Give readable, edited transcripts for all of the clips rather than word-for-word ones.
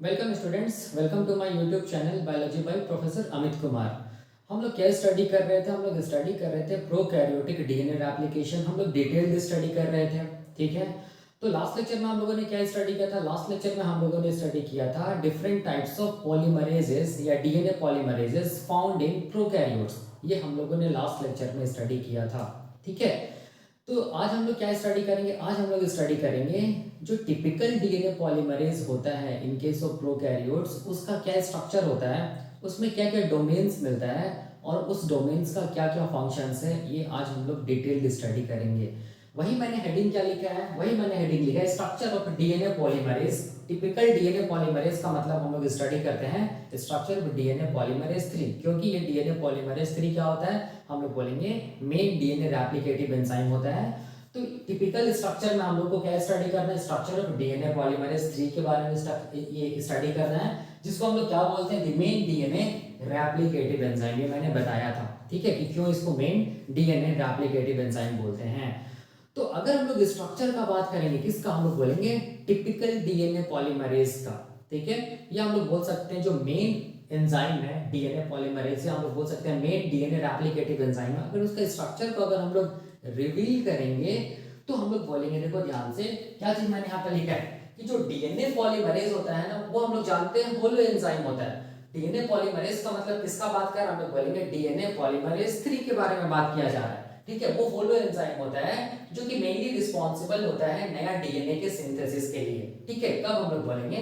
Welcome students, welcome to my YouTube channel biology by professor Amit Kumar. हम लोग क्या study कर रहे थे? हम लोग स्टडी कर रहे थे प्रोकैरियोटिक डीएनए रेप्लिकेशन। हम लोग डिटेल्ड स्टडी कर रहे थे, ठीक है। तो लास्ट लेक्चर में हम लोगों ने क्या स्टडी किया था? लास्ट लेक्चर में हम लोगों ने स्टडी किया था डिफरेंट टाइप्स ऑफ पॉलीमरेजेस या DNA polymerases found in prokaryotes. ये हम लोगों ने लास्ट लेक्चर में स्टडी किया था, ठीक है। तो आज हम लोग क्या स्टडी करेंगे? आज हम लोग स्टडी करेंगे जो टिपिकल डीएनए पॉलीमरेज होता है इन केस ऑफ प्रोकैरियोट्स, उसका क्या स्ट्रक्चर होता है, उसमें क्या क्या डोमेन्स मिलता है और उस डोमेन्स का क्या क्या फंक्शंस है, ये आज हम लोग डिटेल्ड स्टडी करेंगे। वही मैंने हेडिंग क्या लिखा है? वही मैंने हेडिंग लिखा है structure of DNA polymerase. Typical DNA polymerase का मतलब हम लोग स्टडी करते हैं स्ट्रक्चर ऑफ डीएनए पॉलीमरेज 3, क्योंकि ये डीएनए पॉलीमरेज 3 क्या होता है? हम लोग बोलेंगे मेन डीएनए रेप्लिकेटिव एंजाइम होता है। तो टिपिकल स्ट्रक्चर में हम लोग को क्या स्टडी करना है? स्ट्रक्चर ऑफ डीएनए पॉलीमरेज 3 के बारे में ये स्टडी करना है, जिसको हम लोग क्या बोलते हैं? The main DNA replicative enzyme. ये मैंने बताया था, ठीक है, कि क्यों इसको मेन डीएनए रेप्लिकेटिव एंजाइम बोलते हैं। तो अगर हम लोग स्ट्रक्चर का बात करेंगे, किसका? हम लोग बोलेंगे टिपिकल डीएनए पॉलीमरेज का, ठीक है। या हम लोग बोल सकते हैं जो मेन एंजाइम है डीएनए पॉलीमरेज से, हम लोग बोल सकते हैं मेन डीएनए रेप्लिकेटिव एंजाइम है। अगर उसका स्ट्रक्चर को अगर हम लोग रिवील करेंगे तो हम लोग बोलेंगे, देखो ध्यान से, क्या चीज मैंने यहाँ पर लिखा है कि जो डीएनए पॉलीमरेज होता है ना, वो हम लोग जानते हैं होलो एंजाइम होता है। डीएनए पॉलीमरेज का मतलब किसका बात कर रहे हैं? हम लोग बोलेंगे डीएनए पॉलीमरेज 3 के बारे में बात किया जा रहा है, ठीक है। वो होलो एंजाइम होता है जो कि मेनली रिस्पॉन्सिबल होता है नया डीएनए के सिंथेसिस के लिए, ठीक है। कब हम लोग बोलेंगे?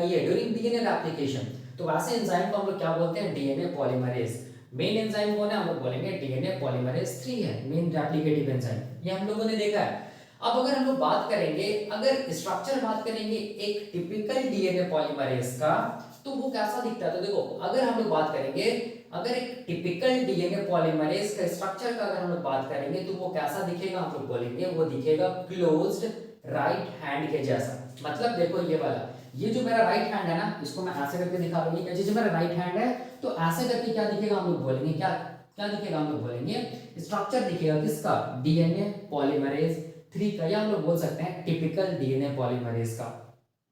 ये ड्यूरिंग डीएनए रेप्लिकेशन। तो वैसे एंजाइम को हम लोग क्या बोलते हैं? DNA polymerase. मेन एंजाइम कौन है? हम लोग बोलेंगे डीएनए पॉलीमरेज 3 है मेन रेप्लिकेटिव एंजाइम, ये हम लोगों ने देखा है। अब अगर हम लोग बात करेंगे, अगर स्ट्रक्चर बात करेंगे एक टिपिकल डीएनए पॉलीमरेज का, तो वो कैसा दिखता है? तो देखो, अगर हम लोग बात करेंगे, अगर एक टिपिकल डीएनए पॉलीमरेज का स्ट्रक्चर का अगर हम लोग बात करेंगे तो वो कैसा दिखेगा? हम लोग बोलेंगे वो दिखेगा क्लोज्ड राइट हैंड के जैसा। मतलब देखो ये वाला, ये जो मेरा राइट हैंड है ना, इसको मैं ऐसे करके दिखा दूंगी, ये जो मेरा राइट हैंड है, तो ऐसे करके क्या दिखेगा? हम लोग बोलेंगे क्या क्या दिखेगा? हम लोग बोलेंगे स्ट्रक्चर दिखेगा किसका? डीएनए पॉलीमरेज 3 का, या हम लोग बोल सकते हैं टिपिकल डीएनए पॉलीमरेज का,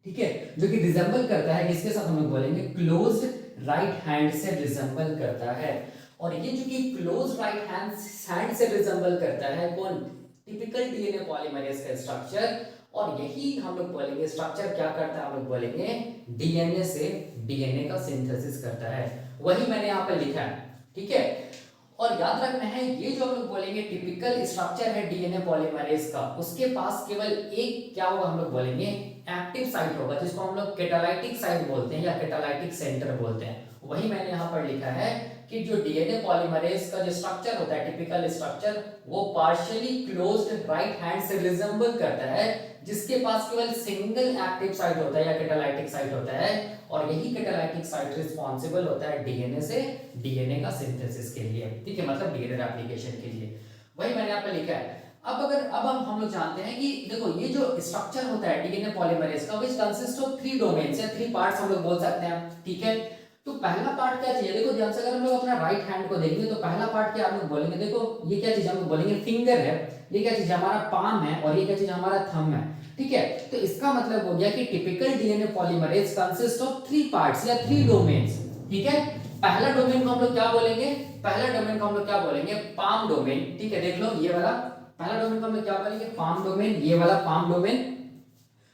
ठीक है, जो कि रिजेंबल करता है किसके साथ? हम लोग बोलेंगे क्लोज्ड राइट हैंड से रिजेंबल करता है। और ये जो कि क्लोज राइट हैंड से रिजेंबल करता है कौन? टिपिकल डीएनए पॉलीमरेज का स्ट्रक्चर। और यही हम लोग बोलेंगे स्ट्रक्चर क्या करता है? हम लोग बोलेंगे डीएनए से डीएनए का सिंथेसिस करता है। वही मैंने यहाँ पर लिखा है, ठीक है। और याद रखना है, ये जो हम लोग बोलेंगे टिपिकल स्ट्रक्चर है डीएनए पॉलीमरेज का, उसके पास केवल एक क्या होगा? हम लोग बोलेंगे एक्टिव साइट होगा, जिसको हम लोग कैटालाइटिक साइट बोलते हैं या कैटालाइटिक सेंटर बोलते हैं। वही मैंने यहाँ पर लिखा है कि जो डीएनए पॉलीमरेज का जो स्ट्रक्चर होता है टिपिकल स्ट्रक्चर, वो पार्शियली क्लोज्ड राइट हैंड से रिजेंबल करता है, जिसके पास केवल सिंगल एक्टिव साइट होता है या कैटालाइटिक साइट होता है। और यही कैटालाइटिक साइट रिस्पॉन्सिबल होता है डीएनए से डीएनए का सिंथेसिस के लिए, ठीक है, मतलब डीएनए रेप्लिकेशन के लिए। वही मैंने यहाँ पे लिखा है। अब हम लोग जानते हैं कि देखो, ये जो स्ट्रक्चर होता है डीएनए पॉलीमरेज का, विच कंसिस्ट ऑफ 3 डोमेन्स या 3 पार्ट्स हम लोग बोल सकते हैं, ठीक है। तो पहला पार्ट क्या चाहिए? देखो ध्यान से, अगर हम लोग अपना राइट हैंड को देखेंगे तो पहला पार्ट क्या हम लोग बोलेंगे? देखो ये क्या चीज हम लोग बोलेंगे? फिंगर है। ये क्या चीज? हमारा पाम है। और ये क्या चीज? हमारा थंब है, ठीक है। तो इसका मतलब हो गया कि typical DNA polymerase consist of 3 parts या 3 डोमेन्स, ठीक है। पहला डोमेन को हम लोग क्या बोलेंगे? पहला डोमेन को हम लोग क्या बोलेंगे? पाम डोमेन, ठीक है। देख लो ये वाला पहला डोमेन को हम लोग क्या बोलेंगे? पाम डोमेन, ये वाला पाम डोमेन।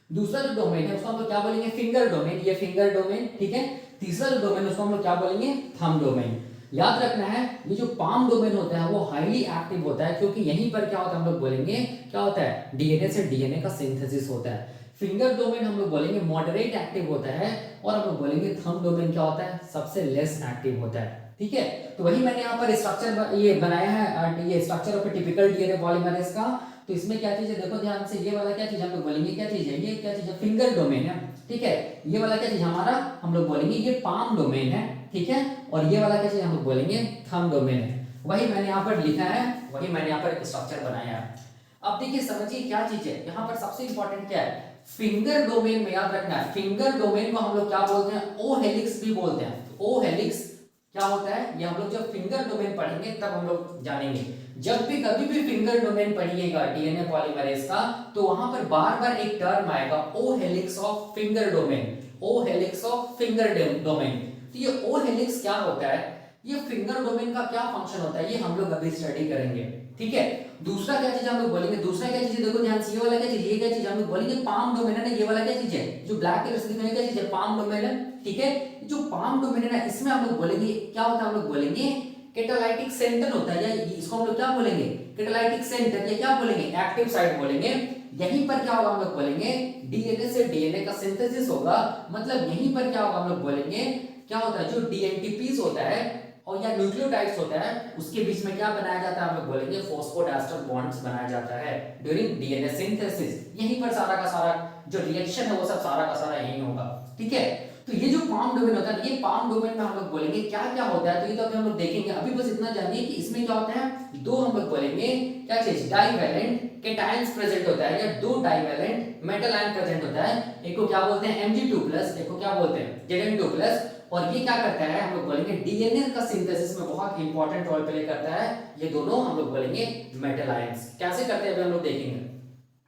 दूसरा जो डोमेन है उसको हम लोग क्या बोलेंगे? फिंगर डोमेन, ये फिंगर डोमेन, ठीक है। तीसरा जो डोमेन उसको हम लोग क्या बोलेंगे? Thumb domain. याद रखना है, ये जो पाम डोमेन होता है वो हाईली एक्टिव होता है, क्योंकि यहीं पर क्या होता है? हम लोग बोलेंगे क्या होता है? डीएनए से डीएनए का सिंथेसिस होता है। फिंगर डोमेन हम लोग बोलेंगे मॉडरेट एक्टिव होता है, और हम लोग बोलेंगे थंब डोमेन क्या होता है? सबसे लेस एक्टिव होता है, ठीक है। तो वही मैंने यहाँ पर स्ट्रक्चर ये बनाया है, ये structure of typical DNA polymerase का। तो इसमें क्या चीज है? देखो ध्यान से, ये वाला क्या चीज हम लोग बोलेंगे? क्या चीज है? ये क्या चीज है? फिंगर डोमेन है, ठीक है। ये वाला क्या चीज हमारा? हम लोग बोलेंगे ये पाम डोमेन है, ठीक है। और ये वाला क्या चीज हम लोग बोलेंगे? थंब डोमेन है। वही मैंने यहाँ पर लिखा है, वही मैंने यहाँ पर स्ट्रक्चर बनाया है। अब देखिए, समझिए क्या चीज है यहाँ पर। सबसे इंपॉर्टेंट क्या है? फिंगर डोमेन में याद रखना है, फिंगर डोमेन को हम लोग क्या बोलते हैं? ओ हेलिक्स भी बोलते हैं। ओ हेलिक्स क्या होता है? ये हम लोग जब फिंगर डोमेन पढ़ेंगे तब हम लोग जानेंगे। जब भी कभी भी फिंगर डोमेन पढ़िएगा डीएनए पॉलीमरेज का, तो वहां पर बार बार एक टर्म आएगा, O helix of finger domain. O helix finger domain. तो ये ओ हेलिक्स क्या होता है, ये फिंगर डोमेन का क्या फंक्शन होता है, ये हम लोग अभी स्टडी करेंगे। ठीक है, दूसरा क्या चीज हम लोग बोलेंगे, दूसरा क्या चीज है, देखो ध्यान से, ये वाला क्या चीज, ये क्या चीज हम लोग बोलेंगे पाम डोमेन है ना, ये वाला क्या चीज है जो ब्लैक कलर से दिख रहा है, क्या चीज है, पाम डोमेन है। ठीक है, जो पाम डोमेन है ना, इसमें हम लोग बोलेंगे क्या होता है, हम लोग बोलेंगे कैटालाइटिक सेंटर होता है, या इसको हम लोग क्या बोलेंगे, कैटालाइटिक सेंटर, या क्या बोलेंगे, एक्टिव साइट बोलेंगे। यहीं पर क्या होगा, हम लोग बोलेंगे डीएनए से डीएनए का सिंथेसिस होगा, मतलब यहीं पर क्या होगा, हम लोग बोलेंगे क्या होता है, जो डीएनटीपीज होता है और या न्यूक्लियोटाइड्स होता है, उसके बीच में क्या बनाया जाता है, हम लोग बोलेंगे फॉस्फोडाइस्टर बॉन्ड्स बनाया जाता है ड्यूरिंग डीएनए सिंथेसिस। यहीं पर सारा का सारा जो रिएक्शन है वो सब सारा का सारा यहीं होगा। ठीक है, तो ये जो पाम डोमेन होता है, ये पाम डोमेन में हम लोग बोलेंगे क्या क्या होता है, तो ये तो अभी हम लोग देखेंगे। अभी बस इतना जानिए कि इसमें क्या होता है, दो हम लोग बोलेंगे क्या चीज, डाइवैलेंट कैटायंस प्रेजेंट होता है, या दो डाइवैलेंट मेटल आयन प्रेजेंट होता है। एक को क्या बोलते हैं Mg2+, एक को क्या बोलते हैं Zn2+। और ये क्या करता है, हम लोग बोलेंगे डीएनए का सिंथेसिस में बहुत इंपॉर्टेंट रोल प्ले करता है। ये दोनों हम लोग बोलेंगे मेटल आयंस कैसे करते हैं, अभी हम लोग देखेंगे।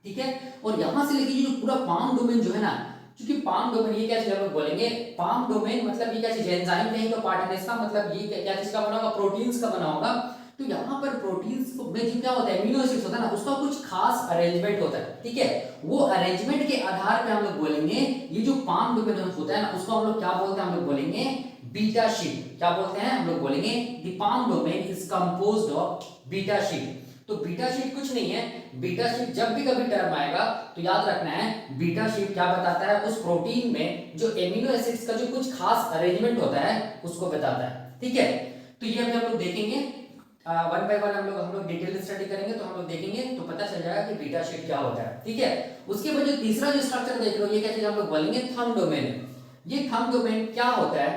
ठीक है, और यहां से लेके ये जो पूरा पाम डोमेन जो है ना, क्योंकि पाम डोमेन ये क्या चीज हम लोग बोलेंगे, पाम डोमेन मतलब ये क्या चीज है, एंजाइम का ही तो पार्ट है इसका, मतलब ये क्या चीज का बना होगा, प्रोटीन्स का बना होगा। तो यहाँ पर प्रोटीन्स में जो क्या होता है, एमिनो एसिड्स होता है ना, उसका कुछ खास अरेंजमेंट होता है। ठीक है, वो अरेंजमेंट के आधार पे हम लोग बोलेंगे ये जो पाम डोमेन होता है ना, उसको हम लोग क्या बोलते हैं, हम लोग बोलेंगे बीटा शीट। क्या बोलते हैं, हम लोग बोलेंगे the palm domain is composed of beta sheet. तो बीटा शीट कुछ नहीं है, बीटा शीट जब भी कभी टर्म आएगा तो याद रखना है, बीटा शीट क्या बताता है, उस प्रोटीन में जो एमिनो एसिड्स का जो कुछ खास अरेंजमेंट होता है उसको बताता है। ठीक है, तो ये हम लोग देखेंगे वन बाय वन, हम लोग डिटेल स्टडी करेंगे, तो हम लोग देखेंगे तो पता चल जाएगा कि बीटा शीट क्या होता है। ठीक है, उसके बाद जो तीसरा जो स्ट्रक्चर देख रहे हो, ये क्या चीज हम लोग बोलेंगे थंब डोमेन। ये थंब डोमेन क्या होता है,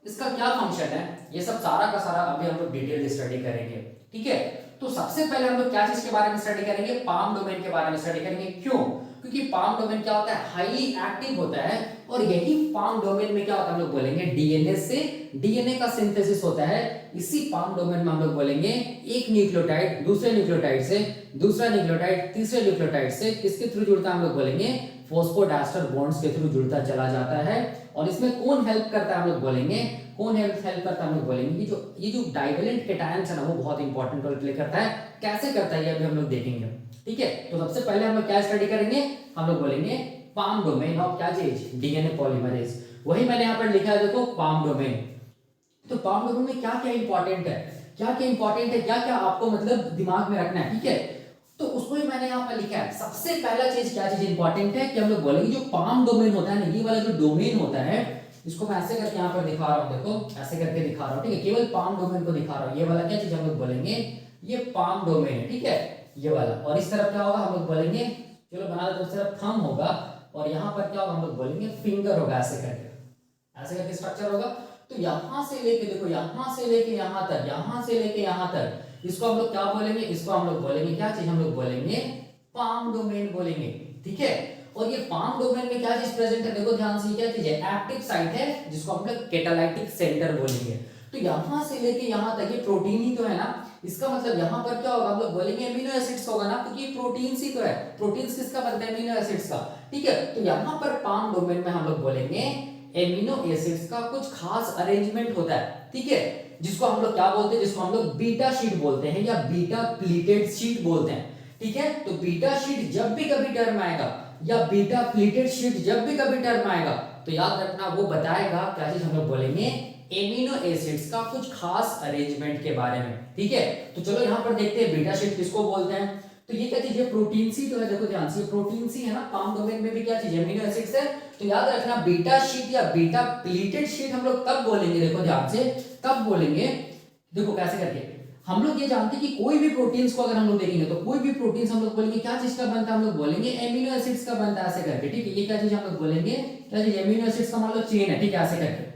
इसका क्या फंक्शन है, ये सब सारा का सारा अभी हम लोग डिटेल स्टडी करेंगे। ठीक है, तो सबसे पहले हम लोग क्या चीज के बारे में स्टडी करेंगे, पाम डोमेन के बारे में स्टडी करेंगे। क्यों, क्योंकि पाम डोमेन क्या होता है, हाईली एक्टिव होता है, और यही पाम डोमेन में क्या होता है, हम लोग बोलेंगे डीएनए से डीएनए का सिंथेसिस होता है। इसी पाम डोमेन में हम लोग बोलेंगे एक न्यूक्लियोटाइड दूसरे न्यूक्लियोटाइड से, दूसरा न्यूक्लियोटाइड तीसरे न्यूक्लियोटाइड से किसके थ्रू जुड़ता है, हम लोग बोलेंगे फॉस्फोडाइस्टर बॉन्ड्स के थ्रू जुड़ता चला जाता है। और इसमें कौन हेल्प करता है, हम लोग बोलेंगे कौन हेल्प करता है, हम लोग बोलेंगे ये जो डाइवेलेंट कैटायंस है ना, वो बहुत इंपॉर्टेंट रोल प्ले करता है। कैसे करता है ये अभी हम लोग देखेंगे। ठीक है, तो सबसे पहले हम लोग क्या स्टडी करेंगे, हम लोग बोलेंगे पाम डोमेन ऑफ क्या चीज, डीएनए पॉलीमरेज। वही मैंने यहाँ पर लिखा है, देखो पाम डोमेन। तो पाम डोमेन में क्या क्या इंपॉर्टेंट है, क्या क्या इंपॉर्टेंट है, क्या क्या आपको मतलब दिमाग में रखना है। ठीक है, तो उसको ही मैंने यहाँ पर लिखा है। सबसे पहला चीज क्या चीज इंपॉर्टेंट है कि हम लोग बोलेंगे जो पाम डोमेन होता है ना, ये वाला जो डोमेन होता है, इसको मैं ऐसे करके यहाँ पर दिखा रहा हूँ, देखो ऐसे करके दिखा रहा हूँ। ठीक है, केवल पाम डोमेन को दिखा रहा हूँ। ये वाला क्या चीज हम लोग बोलेंगे, ये पाम डोमेन है। ठीक है, ये वाला। और इस तरफ क्या होगा, हम लोग बोलेंगे, चलो बना दो, उस तरफ थंब होगा, और यहाँ पर क्या होगा, हम लोग बोलेंगे फिंगर होगा, ऐसे करके स्ट्रक्चर होगा। तो यहाँ से लेके देखो, यहाँ से लेके यहाँ तक, यहाँ से लेके यहाँ तक, इसको हम लोग क्या बोलेंगे, इसको हम लोग बोलेंगे क्या चीज, हम लोग बोलेंगे पाम डोमेन बोलेंगे। ठीक है, और ये पाम डोमेन में क्या चीज प्रेजेंट है, देखो ध्यान से, क्या चीज है, एक्टिव साइट है, जिसको हम लोग कैटालाइटिक सेंटर बोलेंगे। तो यहाँ से लेके यहाँ तक ये प्रोटीन ही तो है ना, इसका मतलब यहाँ पर क्या होगा, हम लोग बोलेंगे एमिनो एसिड्स होगा ना, क्योंकि प्रोटीन्स ही तो है। प्रोटीन्स किसका बनता है, एमिनो एसिड्स का। ठीक है, तो यहाँ पर पाम डोमेन में हम लोग बोलेंगे एमिनो एसिड्स का कुछ खास अरेंजमेंट होता है। ठीक है, जिसको हम लोग क्या बोलते हैं, जिसको हम लोग बीटा शीट बोलते हैं, या बीटा प्लीटेड शीट बोलते हैं। ठीक है, तो बीटा शीट जब भी कभी टर्म आएगा, या बीटा प्लीटेड शीट जब भी कभी टर्म आएगा, तो याद रखना वो बताएगा क्या चीज, हम लोग बोलेंगे एमिनो एसिड्स का कुछ खास अरेंजमेंट के बारे में। ठीक है, तो चलो यहाँ पर देखते हैं बीटा शीट किसको बोलते हैं। तो ये क्या चीज है, प्रोटीन सी तो है, देखो ध्यान से, प्रोटीन सी है ना, पाम डोमेन में भी क्या चीज है, एमिनो एसिड्स है। तो याद रखना बीटा शीट या बीटा प्लीटेड शीट हम लोग कब बोलेंगे, देखो ध्यान से, कब बोलेंगे, देखो कैसे करके। हम लोग ये जानते हैं कि कोई भी प्रोटीन्स को अगर हम लोग देखेंगे, तो कोई भी प्रोटीन्स हम लोग बोलेंगे क्या चीज का बनता है, हम लोग बोलेंगे एमिनो एसिड्स का बनता है, ऐसे करके। ठीक है, ये क्या चीज हम लोग बोलेंगे, क्या चीज, एमिनो एसिड्स का मान लो चेन है। ठीक है, ऐसे करके।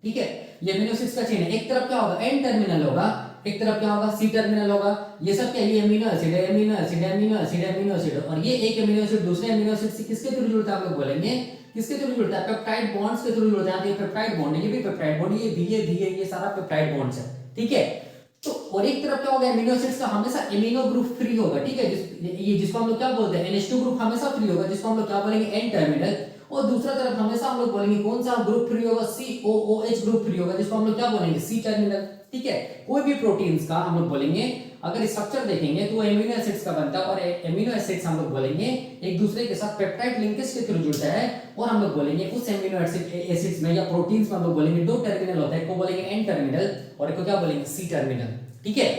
ठीक है, ये एमिनो एसिड्स का चेन है। एक तरफ क्या होगा, एन टर्मिनल होगा, एक तरफ क्या होगा, सी टर्मिनल होगा। ये सब क्या, ये एमिनो एसिड है, amino acid, amino acid, amino acid. और ये एक एमिनो एसिड दूसरे एमिनो एसिड से किसके थ्रू जुड़ता है, हम लोग बोलेंगे किसके थ्रू जुड़ता है, पेप्टाइड बॉन्ड्स के थ्रू जुड़ता है। ये पेप्टाइड बॉन्ड है, ये भी पेप्टाइड बॉन्ड, ये भी है, ये सारा पेप्टाइड बॉन्ड्स है। ठीक है, तो और एक तरफ क्या होगा, एमिनो एसिड्स का हमेशा एमिनो ग्रुप फ्री होगा। ठीक है, ये जिसको हम लोग क्या बोलते हैं, NH2 ग्रुप हमेशा फ्री होगा, जिसको हम लोग क्या बोलेंगे, एन टर्मिनल। और दूसरा तरफ हमेशा हम लोग बोलेंगे कौन सा ग्रुप फ्री होगा, COOH ग्रुप फ्री होगा, जिसको हम लोग क्या बोलेंगे, C टर्मिनल। ठीक है, कोई भी प्रोटीन्स का हम लोग बोलेंगे अगर स्ट्रक्चर देखेंगे तो वो एमिनो एसिड्स का बनता है, और एमिनो एसिड्स हम लोग बोलेंगे एक दूसरे के साथ पेप्टाइड लिंकेज के थ्रू जुड़ता है, और हम लोग बोलेंगे उस एमिनो एसिड्स में या प्रोटीन्स में हम लोग बोलेंगे दो टर्मिनल होता है, एक को बोलेंगे N टर्मिनल और एक को क्या बोलेंगे, C टर्मिनल। ठीक है,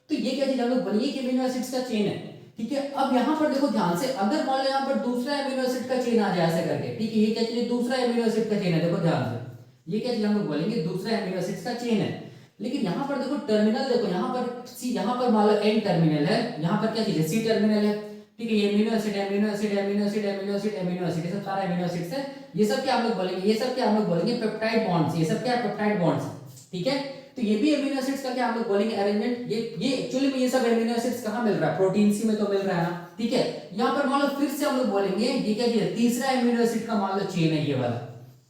तो ये क्या चीज हम लोग बोलेंगे कि एमिनो एसिड्स का चेन है। ठीक है, अब यहाँ पर देखो ध्यान से, अगर मान लो यहाँ पर दूसरा एमिनो एसिड का चेन आ जाए ऐसे करके, ठीक है, ये क्या चीज, दूसरा एमिनो एसिड का चेन है, देखो ध्यान से, ये क्या चीज हम लोग बोलेंगे, दूसरा एमिनो एसिड का चेन है। लेकिन यहाँ पर देखो टर्मिनल, देखो यहाँ पर सी, यहाँ पर मान लो N टर्मिनल है, यहाँ पर क्या चीज है, C टर्मिनल है। ठीक है, ये amino acid amino acid amino acid amino acid amino acid, ये सब सारा एमिनो एसिड्स है। ये सब क्या हम लोग बोलेंगे, ये सब क्या हम लोग बोलेंगे, पेप्टाइड बॉन्ड्स, ये सब क्या है, पेप्टाइड बॉन्ड्स। ठीक है, तो ये भी एमिनो एसिड्स का क्या हम लोग बोलेंगे, अरेंजमेंट। ये एक्चुअली में ये सब एमिनो एसिड्स कहाँ मिल रहा है, प्रोटीन सी में तो मिल रहा है ना। ठीक है, यहाँ पर मान लो फिर से हम लोग बोलेंगे ये क्या चीज है, तीसरा एमिनो एसिड का मान लो चेन है ये वाला।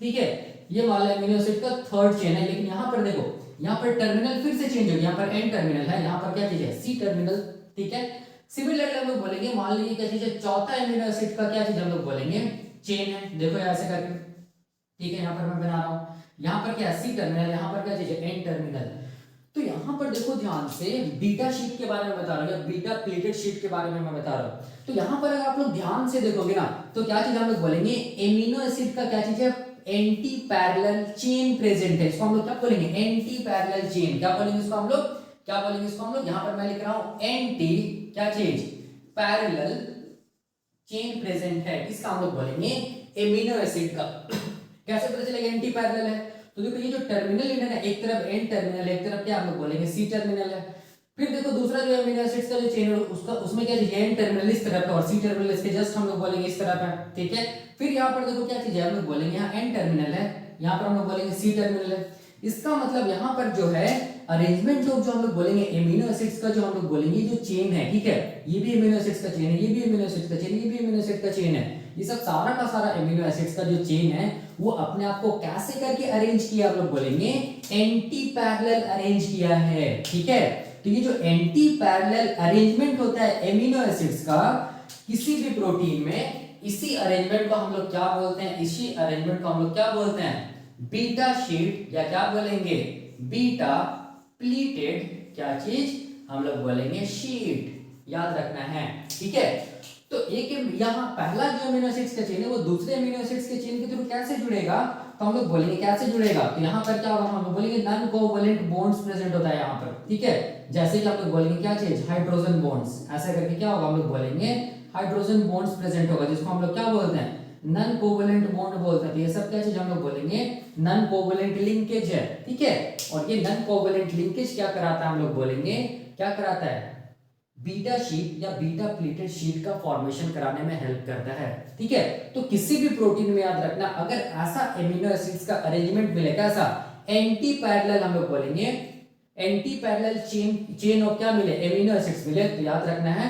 ठीक है, ये मान लो एमिनो एसिड का थर्ड चेन है, लेकिन यहाँ पर देखो, यहाँ पर टर्मिनल फिर से चेंज हो गया, यहाँ पर N टर्मिनल है, यहाँ पर क्या चीज है, C टर्मिनल। ठीक है, सिमिलरली हम लोग बोलेंगे, मान लीजिए क्या चीज है, चौथा एमिनो एसिड का क्या चीज हम लोग बोलेंगे, चेन है। देखो ऐसे करके, ठीक है, यहाँ पर मैं बना रहा हूँ, यहाँ पर क्या है, C टर्मिनल, यहाँ पर क्या चीज है, N टर्मिनल। तो यहाँ पर देखो ध्यान से, बीटा शीट के बारे में बता रहा हूँ, बीटा प्लेटेड शीट के बारे में मैं बता रहा हूँ। तो यहाँ पर अगर आप लोग ध्यान से देखोगे ना, तो क्या चीज हम लोग बोलेंगे, एमिनो एसिड का क्या चीज है, एंटी पैरेलल चेन प्रेजेंट है। इसको हम लोग क्या बोलेंगे, एंटी पैरेलल चेन। क्या बोलेंगे इसको हम लोग, क्या बोलेंगे इसको हम लोग, यहाँ पर मैं लिख रहा हूँ एंटी क्या चीज, पैरेलल चेन प्रेजेंट है। इसका हम लोग बोलेंगे एमिनो एसिड का। कैसे पता चलेगा एंटी पैरेलल है, तो देखो ये जो टर्मिनल है ना, एक तरफ N टर्मिनल है, एक तरफ क्या हम लोग बोलेंगे, C टर्मिनल है। फिर देखो दूसरा जो एमिनो एसिड्स का जो चेन है उसका, उसमें क्या चीज है, N टर्मिनल इस तरफ है और C टर्मिनल इसके जस्ट हम लोग बोलेंगे इस तरफ है। ठीक है, फिर यहाँ पर देखो क्या चीज है, हम लोग बोलेंगे यहाँ N टर्मिनल है, यहाँ पर हम लोग बोलेंगे C टर्मिनल है। इसका मतलब यहाँ पर जो है अरेंजमेंट ऑफ जो हम लोग बोलेंगे एमिनो एसिड्स का जो हम लोग बोलेंगे जो चेन है, ठीक है, ये भी एमिनो एसिड्स का चेन है, ये भी एमिनो एसिड्स का चेन है, ये भी एमिनो एसिड का चेन है। ये सब सारा का सारा एमिनो एसिड्स का जो चेन है वो अपने आप को कैसे करके अरेंज किया, हम लोग बोलेंगे एंटी पैरेलल अरेंज किया है। ठीक है, तो ये जो एंटी पैरेलल अरेंजमेंट होता है एमिनो एसिड्स का किसी भी प्रोटीन में, इसी अरेंजमेंट को हम लोग क्या बोलते हैं, इसी अरेंजमेंट को हम लोग क्या बोलते हैं, बीटा शीट, या क्या बोलेंगे, बीटा प्लीटेड क्या चीज हम लोग बोलेंगे, शीट। याद रखना है। ठीक है, तो एक यहाँ पहला जो अमीनो एसिड्स का चेन है वो दूसरे अमीनो एसिड्स के चेन के थ्रू कैसे जुड़ेगा, तो हम लोग बोलेंगे कैसे जुड़ेगा, तो यहाँ पर क्या होगा, हम लोग बोलेंगे नॉन कोवैलेंट बॉन्ड्स प्रेजेंट होता है यहाँ पर। ठीक है, जैसे कि हम लोग बोलेंगे क्या चीज, हाइड्रोजन बॉन्ड्स, ऐसा करके क्या होगा, हम लोग बोलेंगे हाइड्रोजन बॉन्ड्स प्रेजेंट होगा, जिसको हम लोग क्या बोलते हैं, नॉन कोवैलेंट बॉन्ड बोलते हैं। तो ये सब क्या चीज हम लोग बोलेंगे, नॉन कोवैलेंट लिंकेज है। ठीक है, और ये नॉन कोवैलेंट लिंकेज क्या कराता है, हम लोग बोलेंगे क्या कराता है, बीटा शीट या बीटा प्लेटेड शीट का फॉर्मेशन कराने में हेल्प करता है। ठीक है, तो किसी भी प्रोटीन में याद रखना, अगर ऐसा एमिनो एसिड्स का अरेंजमेंट मिले, कैसा एंटी पैरेलल हम लोग बोलेंगे, एंटी पैरेलल चेन ऑफ क्या मिले, एमिनो एसिड्स मिले, तो याद रखना है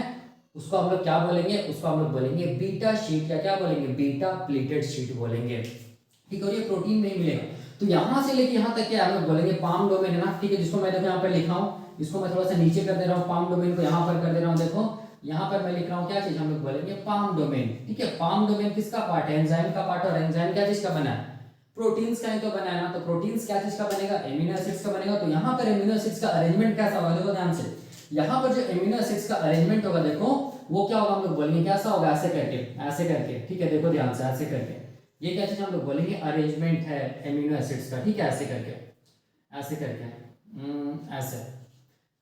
उसको हम लोग क्या बोलेंगे, उसको हम लोग बोलेंगे बीटा शीट, या क्या बोलेंगे, बीटा प्लेटेड शीट बोलेंगे। ठीक है, और ये प्रोटीन में ही मिलेगा। तो यहां से लेके यहां तक क्या हम लोग बोलेंगे पाम डोमेन है ना। ठीक है, जिसको मैं देखो यहाँ पर लिखा हूं, इसको मैं थोड़ा सा नीचे कर दे रहा हूँ, पाम डोमेन को यहाँ पर कर दे रहा हूँ। देखो यहाँ पर मैं लिख रहा हूँ क्या चीज, हम लोग बोलेंगे पाम डोमेन। ठीक है, पाम डोमेन किसका पार्ट है, एंजाइम का पार्ट, और एंजाइम क्या चीज का बना है, प्रोटीन्स का ही तो बना है ना। तो प्रोटीन्स क्या चीज का बनेगा, एमिनो एसिड्स का बनेगा। तो यहाँ पर एमिनो एसिड्स का अरेंजमेंट कैसा होगा, देखो ध्यान से, यहाँ पर जो एमिनो एसिड्स का अरेंजमेंट होगा, देखो वो क्या होगा, हम लोग बोलेंगे कैसा होगा, ऐसे करके, ऐसे करके। ठीक है, देखो ध्यान से, ऐसे करके, ये क्या चीज हम लोग बोलेंगे, अरेंजमेंट है एमिनो एसिड्स का। ठीक है, ऐसे करके, ऐसे करके, ऐसे,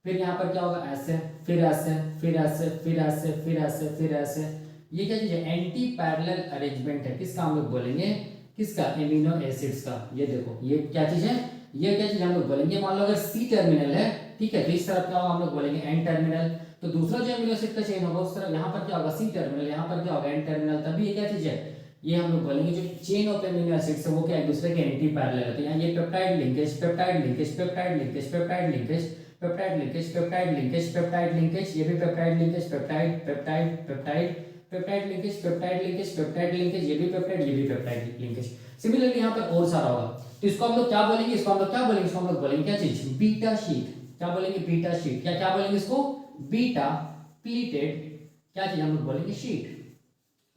फिर यहाँ पर क्या होगा, ऐसे, फिर ऐसे, फिर ऐसे, फिर ऐसे, फिर ऐसे, फिर ऐसे। ये क्या चीज है, एंटी पैरेलल अरेंजमेंट है, किसका हम लोग बोलेंगे, किसका, एमिनो एसिड्स का। ये देखो ये क्या चीज है, ये क्या चीज हम लोग बोलेंगे, मान लो अगर C टर्मिनल है, ठीक है, तो इस तरफ क्या होगा, हम लोग बोलेंगे N टर्मिनल। तो दूसरा जो एमिनो एसिड का चेन होगा उस तरफ, यहाँ पर क्या होगा, C टर्मिनल, यहाँ पर क्या होगा, N टर्मिनल। तभी ये क्या चीज है, ये हम लोग बोलेंगे जो चेन ऑफ एमिनो एसिड्स है वो क्या एक दूसरे के एंटी पैरेलल है। तो यहाँ ये peptide linkage, peptide linkage, peptide linkage, peptide linkage, peptide linkage, peptide linkage, peptide linkage, ये भी peptide linkage, peptide peptide peptide, peptide linkage, peptide linkage, peptide linkage, ये भी पेप्टाइड, ये भी पेप्टाइड लिंकेज। सिमिलरली यहाँ पर और सारा होगा। तो इसको हम लोग क्या बोलेंगे, इसको हम लोग क्या बोलेंगे, इसको हम लोग बोलेंगे क्या चीज, बीटा शीट। क्या बोलेंगे, बीटा शीट। क्या क्या बोलेंगे इसको, बीटा प्लीटेड क्या चीज हम लोग बोलेंगे, शीट।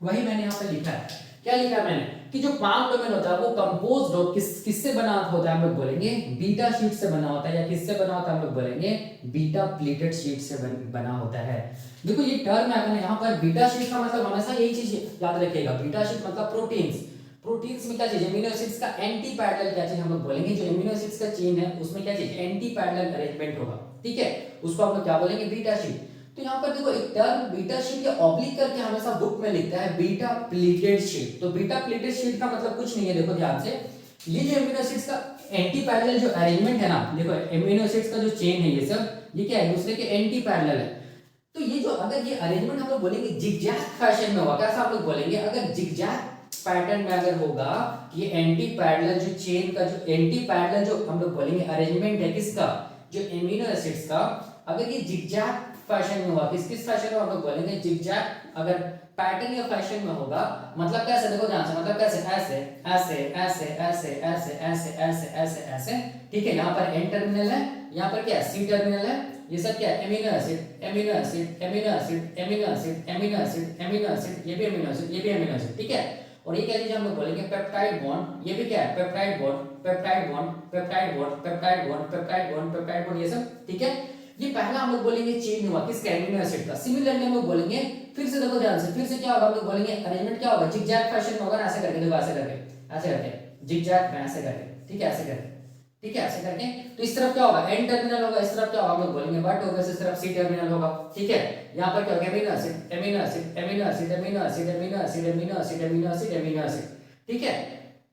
वही मैंने यहाँ पे लिखा है, क्या लिखा है मैंने, कि जो पाम डोमेन होता है वो कंपोज्ड हो किससे बना होता है, हम लोग बोलेंगे बीटा शीट से बना होता है, या किससे बना होता है, हम लोग बोलेंगे बीटा प्लेटेड शीट से बना होता है। देखो ये टर्म है यहाँ पर बीटा शीट का मतलब हमेशा यही चीज याद रखिएगा, बीटा शीट मतलब प्रोटीन्स। प्रोटीन्स में क्या चीज, एमिनो एसिड्स का एंटी पैरेलल क्या चीज हम लोग बोलेंगे, जो एमिनो एसिड्स का चेन है उसमें क्या चीज एंटी पैरेलल अरेंजमेंट होगा, ठीक है, उसको हम लोग क्या बोलेंगे बीटा शीट। तो यहाँ पर देखो एक टर्म बीटा शीट या ऑब्लिक करके हमेशा बुक में लिखता है बीटा प्लेटेड शीट। तो बीटा प्लेटेड शीट का मतलब कुछ नहीं है, देखो ध्यान से, ये जो एमिनो एसिड्स का एंटी पैरेलल जो अरेंजमेंट है ना, देखो एमिनो एसिड्स का जो चेन है ये सब ये क्या है, दूसरे के एंटी पैरेलल है। तो ये जो अगर ये अरेंजमेंट हम लोग बोलेंगे जिगजैग फैशन में होगा, कैसा हम लोग बोलेंगे, अगर जिगजैग पैटर्न में अगर होगा, ये एंटी पैरेलल जो चेन का जो एंटी पैरेलल जो हम लोग बोलेंगे अरेंजमेंट है किसका, जो एमिनो एसिड्स का, अगर ये जिगजैग फैशन में होगा, किस किस फैशन में हम लोग बोलेंगे जिगजैग, अगर पैटर्न या फैशन में होगा, मतलब कैसे, देखो ध्यान से, मतलब कैसे, ऐसे ऐसे ऐसे ऐसे ऐसे ऐसे ऐसे ऐसे ऐसे, ठीक है, यहाँ पर एन टर्मिनल है, यहाँ पर क्या है सी टर्मिनल है, ये सब क्या है amino acid amino acid amino acid amino acid amino acid amino acid, ये भी एमिनो एसिड ये भी एमिनो एसिड, ठीक है। और ये क्या चीज हम लोग बोलेंगे पेप्टाइड बॉन्ड, ये भी क्या है peptide bond peptide bond peptide bond peptide bond peptide bond peptide bond, ये सब, ठीक है। ये पहला हम लोग बोलेंगे चेन हुआ किसका, एमिनो एसिड का। सिमिलरली हम लोग बोलेंगे, फिर से देखो ध्यान से, फिर से क्या होगा, हम लोग बोलेंगे अरेंजमेंट क्या होगा, जिगजैग फैशन में होगा, ऐसे करके, देखो ऐसे करके, ऐसे करके जिगजैग में ऐसे करके, ठीक है, ऐसे करके, ठीक है, ऐसे करके। तो इस तरफ क्या होगा एन टर्मिनल होगा, इस तरफ क्या होगा हम लोग बोलेंगे बट होगा, इस तरफ सी टर्मिनल होगा, ठीक है। यहाँ पर क्या होगा amino acid amino acid amino acid amino acid amino acid amino acid amino acid amino acid, ठीक है।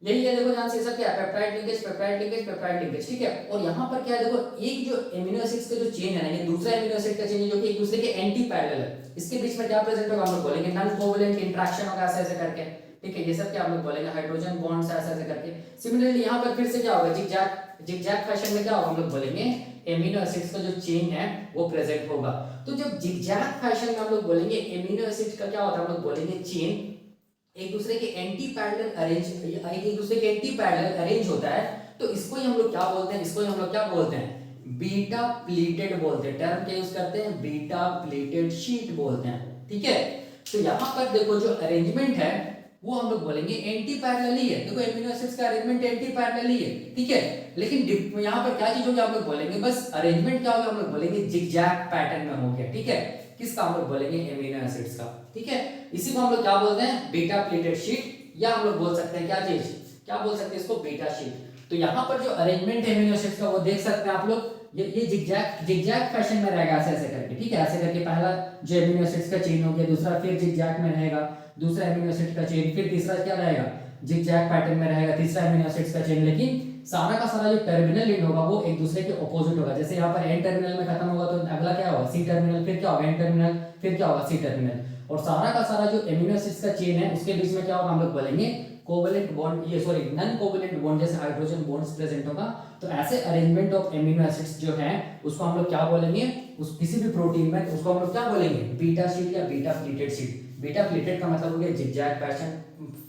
यही है, देखो ध्यान से, सब क्या है peptide linkage peptide linkage peptide linkage, ठीक है। और यहाँ पर क्या है, देखो एक जो एमिनो एसिड्स का जो चेन है ना, ये दूसरा एमिनो एसिड का चेन है जो कि एक दूसरे के एंटी पैरेलल है, इसके बीच में क्या प्रेजेंट होगा, हम लोग बोलेंगे नॉन कोवैलेंट इंटरेक्शन होगा, ऐसे ऐसे करके, ठीक है। ये सब क्या हम लोग बोलेंगे हाइड्रोजन बॉन्ड्स ऐसे ऐसे करके। सिमिलरली यहाँ पर फिर से क्या होगा, जिगजैग फैशन में क्या होगा, हम लोग बोलेंगे एमिनो एसिड्स का जो चेन है वो प्रेजेंट होगा। तो जब जिगजैग फैशन में हम लोग बोलेंगे एमिनो एसिड का क्या होता है, हम लोग बोलेंगे चेन एक दूसरे के एंटी पैरेलल अरेंज, एक दूसरे के एंटी पैरेलल अरेंज होता है, तो इसको ही हम लोग क्या बोलते हैं, इसको ही हम लोग क्या बोलते हैं, बीटा प्लेटेड बोलते हैं। टर्म क्या यूज करते हैं, बीटा प्लेटेड शीट बोलते हैं, ठीक है। तो यहाँ पर देखो जो अरेंजमेंट है वो हम लोग बोलेंगे एंटी पैरेलल ही है, देखो एमिनो एसिड्स का अरेंजमेंट एंटी पैरेलल ही है, ठीक है। लेकिन यहाँ पर क्या चीज होगी, हम लोग बोलेंगे बस अरेंजमेंट क्या होगा, हम लोग बोलेंगे जिगजैग पैटर्न में हो गया, ठीक है। किसका, हम लोग बोलेंगे एमिनो एसिड्स का, ठीक है। इसी को हम लोग क्या बोलते हैं, बीटा प्लेटेड शीट, या हम लोग बोल सकते हैं क्या चीज, क्या बोल सकते हैं इसको, बीटा शीट। तो यहाँ पर जो अरेंजमेंट है एमिनो एसिड्स का वो देख सकते हैं आप लोग, ये जिगजैग फैशन में रहेगा, ऐसे ऐसे करके, ठीक है, ऐसे करके पहला जो एमिनो एसिड्स का चेन हो गया, दूसरा फिर जिगजैग में रहेगा, दूसरा एमिनो एसिड का चेन, फिर तीसरा क्या रहेगा जिगजैग पैटर्न में रहेगा, तीसरा एमिनो एसिड्स का चेन। लेकिन सारा का सारा जो टर्मिनल एंड होगा वो एक दूसरे के ऑपोजिट होगा। जैसे यहाँ पर एन टर्मिनल में खत्म होगा तो अगला क्या होगा सी टर्मिनल, फिर क्या होगा एन टर्मिनल, फिर क्या होगा सी टर्मिनल। और सारा का सारा जो एमिनो एसिड्स का चेन है उसके बीच में क्या होगा, हम लोग बोलेंगे कोवैलेंट बॉन्ड, ये सॉरी नॉन कोवैलेंट बॉन्ड, जैसे हाइड्रोजन बॉन्ड्स प्रेजेंट होगा। तो ऐसे अरेंजमेंट ऑफ एमिनो एसिड्स जो है उसको हम लोग क्या बोलेंगे, उस किसी भी प्रोटीन में उसको हम लोग क्या बोलेंगे, बीटा शीट या beta pleated sheet. Beta pleated का मतलब हो गया जिगजैग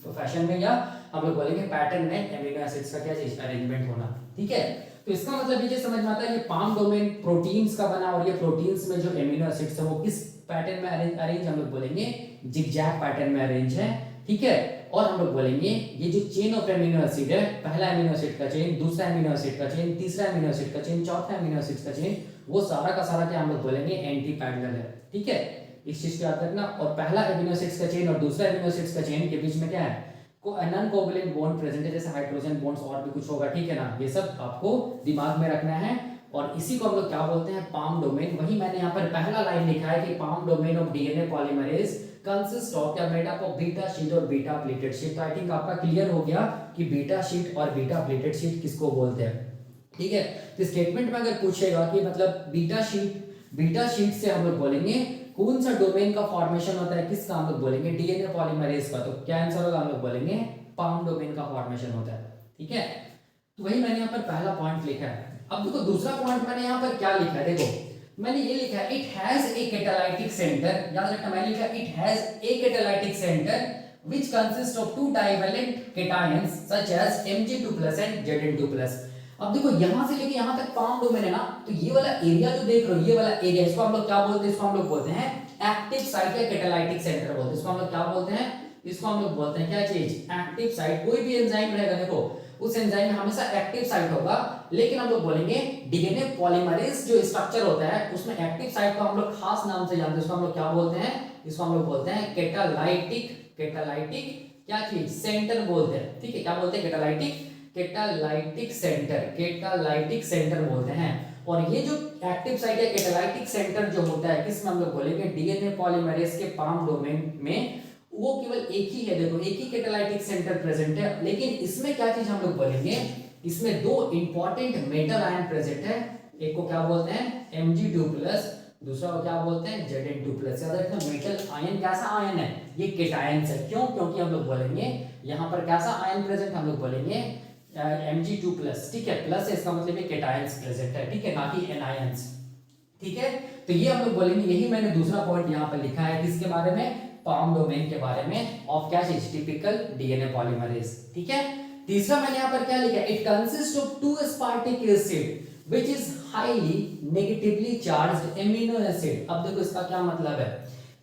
फैशन में, या हम लोग बोलेंगे पैटर्न में एमिनो एसिड्स का क्या चीज अरेंजमेंट होना, ठीक है। तो इसका मतलब ये समझ में आता है ये पाम डोमेन प्रोटीन्स का बना, और ये प्रोटीन्स में जो एमिनो एसिड्स है वो किस पैटर्न में अरेंज हम लोग बोलेंगे जिगजैग पैटर्न में अरेंज है, ठीक है। और हम लोग बोलेंगे ये जो चेन ऑफ एमिनो एसिड है, पहला एमिनो एसिड का चेन, दूसरा एमिनो एसिड का चेन, तीसरा एमिनो एसिड का चेन, चौथा एमिनो एसिड का चेन, वो सारा का सारा क्या हम लोग बोलेंगे एंटी पैरेलल है, ठीक है। इस चीज को याद रखना। और पहला एमिनो एसिड्स का चेन और दूसरा एमिनो एसिड्स का चेन के बीच में क्या है, नॉन कोवैलेंट बॉन्ड प्रेजेंट है, जैसे हाइड्रोजन बॉन्ड्स और भी कुछ होगा, ठीक है ना। ये सब आपको दिमाग में रखना है। और इसी को हम लोग क्या बोलते हैं, पाम डोमेन। वही मैंने यहाँ पर पहला लाइन लिखा है कि palm domain of DNA polymerase consist of या made up of beta sheet और बीटा प्लेटेड शीट। तो आई थिंक आपका क्लियर हो गया कि बीटा शीट और बीटा प्लेटेड शीट किसको बोलते हैं, ठीक है। तो स्टेटमेंट में अगर पूछेगा कि मतलब बीटा शीट से हम लोग बोलेंगे कौन सा डोमेन का फॉर्मेशन होता है, किसका हम लोग बोलेंगे डीएनए पॉलीमरेज का। तो क्या आंसर होगा, हम लोग बोलेंगे पाम डोमेन का फॉर्मेशन होता है, ठीक है। तो वही मैंने यहाँ पर पहला पॉइंट लिखा है। अब देखो दूसरा पॉइंट मैंने यहाँ पर क्या लिखा है, देखो मैंने ये लिखा है it has a catalytic centre. याद रखना मैंने लिखा it has a catalytic centre which consists of two divalent cations such as Mg2+ and Zn2+। अब देखो यहां से लेके यहां तक पाम डोमेन है ना, तो ये वाला एरिया जो देख रहे हो, ये वाला एरिया, इसको हम लोग क्या बोलते हैं, इसको हम लोग बोलते हैं एक्टिव साइट या कैटालाइटिक सेंटर बोलते हैं। इसको हम लोग क्या बोलते हैं, इसको हम लोग बोलते हैं क्या चीज, एक्टिव साइट। कोई भी एंजाइम रहेगा देखो, उस एंजाइम में हमेशा एक्टिव साइट होगा, लेकिन हम लोग बोलेंगे डीएनए पॉलीमरेज जो स्ट्रक्चर होता है उसमें एक्टिव साइट को हम लोग खास नाम से जानते हैं, उसको हम लोग क्या बोलते हैं, इसको हम लोग बोलते हैं कैटालाइटिक, कैटालाइटिक क्या चीज, सेंटर बोलते हैं। ठीक है, क्या बोलते हैं, catalytic, catalytic centre, catalytic centre बोलते हैं। और ये जो एक्टिव साइट है कैटालाइटिक सेंटर जो होता है किसमें हम लोग बोलेंगे, डीएनए पॉलीमरेज के पाम डोमेन में वो केवल एक ही है, देखो एक ही कैटालाइटिक सेंटर प्रेजेंट है। लेकिन इसमें क्या चीज हम लोग बोलेंगे, इसमें दो इंपॉर्टेंट मेटल आयन प्रेजेंट है, एक को क्या बोलते हैं Mg2+, दूसरा को क्या बोलते हैं Zn2+। याद रखना मेटल आयन कैसा आयन है, ये केटायंस है। क्यों, क्योंकि हम लोग बोलेंगे यहाँ पर कैसा आयन प्रेजेंट, हम लोग बोलेंगे Mg2+। ठीक है, प्लस इसका मतलब ये केटायंस प्रेजेंट है, ठीक है, ना कि एनायंस। ठीक है, तो ये हम लोग बोलेंगे, यही मैंने दूसरा पॉइंट यहाँ पर लिखा है किसके बारे में, पाम डोमेन के बारे में ऑफ क्या चीज, टिपिकल डीएनए पॉलीमरेज। ठीक है, तीसरा मैंने यहाँ पर क्या लिखा, it consist of 2 aspartic acid which is highly negatively charged amino acid। अब देखो इसका क्या मतलब है,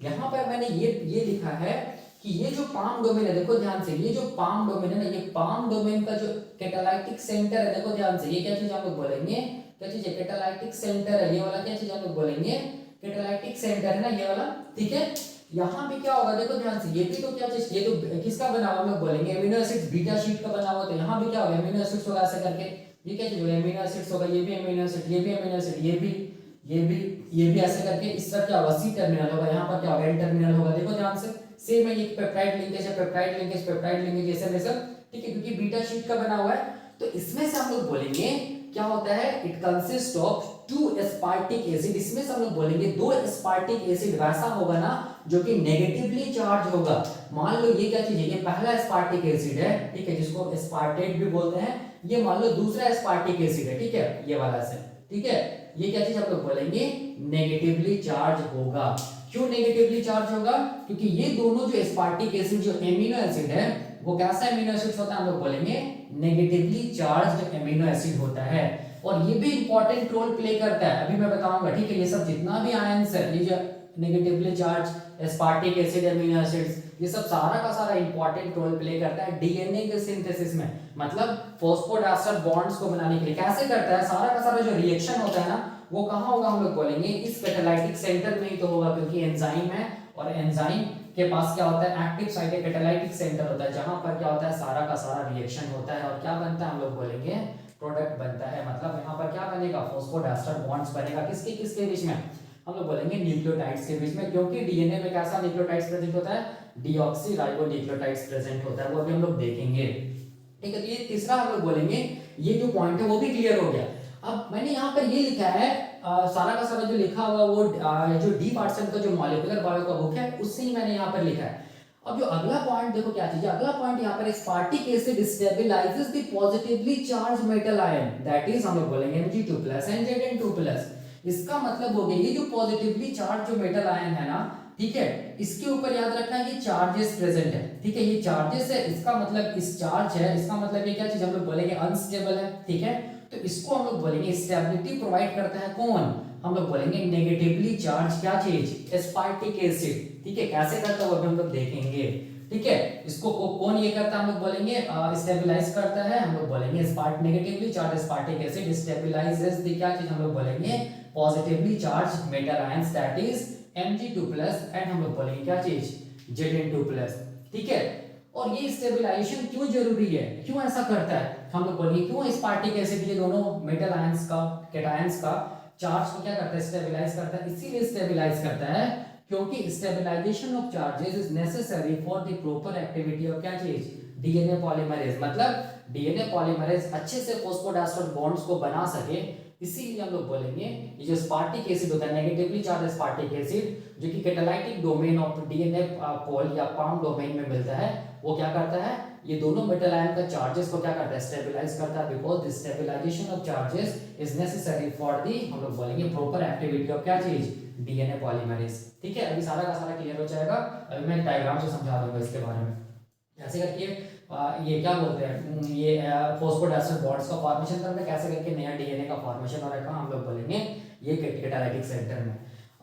यहाँ पर मैंने ये लिखा है कि ये जो पाम डोमेन है, देखो ध्यान से, ये जो पाम डोमेन है ना, ये पाम डोमेन का जो कैटालाइटिक सेंटर है, देखो ध्यान से, ये क्या चीज हम लोग बोलेंगे, क्या चीज है, कैटालाइटिक सेंटर है, ये वाला क्या चीज हम लोग बोलेंगे, कैटालाइटिक सेंटर है ना ये वाला। ठीक है, यहाँ भी क्या होगा, देखो ध्यान से, ये भी तो क्या चीज, ये तो किसका बना हुआ, हम लोग बोलेंगे एमिनो एसिड्स बीटा शीट का बना हुआ, तो यहाँ भी क्या होगा, एमिनो एसिड्स होगा ऐसे करके, ये क्या चीज होगा, एमिनो एसिड्स होगा, ये भी एमिनो एसिड, ये भी एमिनो एसिड, ये भी ऐसे करके, इस तरफ क्या होगा, सी टर्मिनल होगा, यहाँ पर क्या होगा, एन टर्मिनल होगा। देखो ध्यान से, सेम है, ये पेप्टाइड लिंकेज है, पेप्टाइड लिंकेज, पेप्टाइड लिंकेज, ये सब। ठीक है, क्योंकि बीटा शीट का बना हुआ है, तो इसमें से हम लोग बोलेंगे क्या होता है, it consist of 2 aspartic acid। इसमें से हम लोग बोलेंगे 2 aspartic acid वैसा होगा ना जो कि नेगेटिवली चार्ज होगा। मान लो ये क्या चीज है, ये पहला aspartic acid है, ठीक है, जिसको aspartate भी बोलते हैं। ये मान लो दूसरा aspartic acid है, ठीक है, ये वाला से, ठीक है, ये क्या चीज हम लोग बोलेंगे, नेगेटिवली चार्ज होगा। क्यों नेगेटिवली चार्ज होगा, क्योंकि ये दोनों जो aspartic acid जो एमिनो एसिड है, वो कैसा एमिनो एसिड होता है, हम लोग बोलेंगे नेगेटिवली चार्ज्ड एमिनो एसिड होता है। और ये भी इंपॉर्टेंट रोल प्ले करता है, अभी मैं बताऊंगा। ठीक है, ये सब जितना भी आयंस है, ये जो negatively charged aspartic acid amino acids, ये सब सारा का सारा इंपॉर्टेंट रोल प्ले करता है डीएनए के सिंथेसिस में, मतलब फॉस्फोडाइस्टर बॉन्ड्स को बनाने के लिए। कैसे करता है, सारा का सारा जो रिएक्शन होता है ना, वो कहाँ होगा, हम लोग बोलेंगे इस कैटालाइटिक सेंटर में ही तो होगा, क्योंकि एंजाइम है, और एंजाइम के पास क्या होता है, एक्टिव साइट है, कैटालाइटिक सेंटर होता है, जहां पर क्या होता है, सारा का सारा रिएक्शन होता है, और क्या बनता है, हम लोग बोलेंगे प्रोडक्ट बनता है। मतलब यहाँ पर क्या बनेगा, फॉस्फोडाइस्टर बॉन्ड्स बनेगा, किसके किसके बीच में, हम लोग बोलेंगे न्यूक्लियोटाइड्स के बीच में। क्योंकि डीएनए में कैसा न्यूक्लियोटाइड्स प्रेजेंट होता है, डीऑक्सीराइबोन्यूक्लियोटाइड्स प्रेजेंट होता है, वो अभी हम लोग देखेंगे। ठीक है, तो ये तीसरा हम लोग बोलेंगे, ये जो पॉइंट है वो भी क्लियर हो गया। अब मैंने यहाँ पर ये लिखा है, सारा का सारा जो लिखा हुआ वो जो डी पार्टसन का जो मॉलिक्यूलर बायो का बुक है, उससे ही मैंने यहाँ पर लिखा है। अब जो अगला पॉइंट देखो क्या चीज है, अगला पॉइंट यहाँ पर aspartic acid stabilizes the positively charged metal ion, that is हम लोग बोलेंगे Mg2+ and Zn2+। इसका मतलब हो गया, ये जो पॉजिटिवली चार्ज जो मेटल आयन है ना, ठीक है, इसके ऊपर याद रखना ये चार्जेस प्रेजेंट है। ठीक है, ये चार्जेस है, इसका मतलब इस चार्ज है, इसका मतलब ये क्या चीज हम लोग बोलेंगे, अनस्टेबल है। ठीक है, तो इसको हम लोग बोलेंगे स्टेबिलिटी प्रोवाइड करता है कौन, हम लोग बोलेंगे नेगेटिवली चार्ज क्या चीज, एस्पार्टिक एसिड। ठीक है, कैसे करता है वो भी हम लोग देखेंगे। ठीक है, इसको कौन ये करता है, हम लोग बोलेंगे स्टेबलाइज करता है, हम लोग बोलेंगे aspartate negatively charged aspartic acid stabilises the क्या चीज, हम लोग बोलेंगे positively charged metal ions, that is Mg2+ and हम लोग बोलेंगे क्या चीज, Zn2+। ठीक है, और ये स्टेबलाइजेशन क्यों जरूरी है, क्यों ऐसा करता है, हम लोग बोलेंगे क्यों एस्पार्टिक एसिड ये दोनों मेटल आयंस का, कैटायंस का चार्ज को क्या करता है, स्टेबलाइज करता है। इसीलिए स्टेबलाइज करता है क्योंकि stabilization of charges is necessary for the proper activity of क्या चीज, डीएनए पॉलीमरेज। मतलब डीएनए पॉलीमरेज अच्छे से फॉस्फोडाइस्टर बॉन्ड्स को बना सके, इसीलिए हम लोग बोलेंगे ये जो एस्पार्टिक एसिड होता है, नेगेटिवली चार्ज एस्पार्टिक एसिड, जो कि कैटालाइटिक डोमेन ऑफ डीएनए पोल या पाम डोमेन में मिलता है, वो क्या करता है, ये दोनों मेटल आयन का चार्जेस को क्या करता है, स्टेबलाइज करता है, because the stabilization of charges is necessary for the, हम लोग बोलेंगे प्रॉपर एक्टिविटी ऑफ क्या चीज, डीएनए पॉलीमरेज। ठीक है, अभी सारा का सारा क्लियर हो जाएगा। अभी मैं डायग्राम से समझा दूंगा इसके बारे में, कैसे करके ये क्या बोलते हैं, ये फॉस्फोडाइस्टर बॉन्ड्स का फॉर्मेशन करना, कैसे करके नया डीएनए का फॉर्मेशन हो रहा है, हम लोग बोलेंगे ये कैटालाइटिक सेंटर में।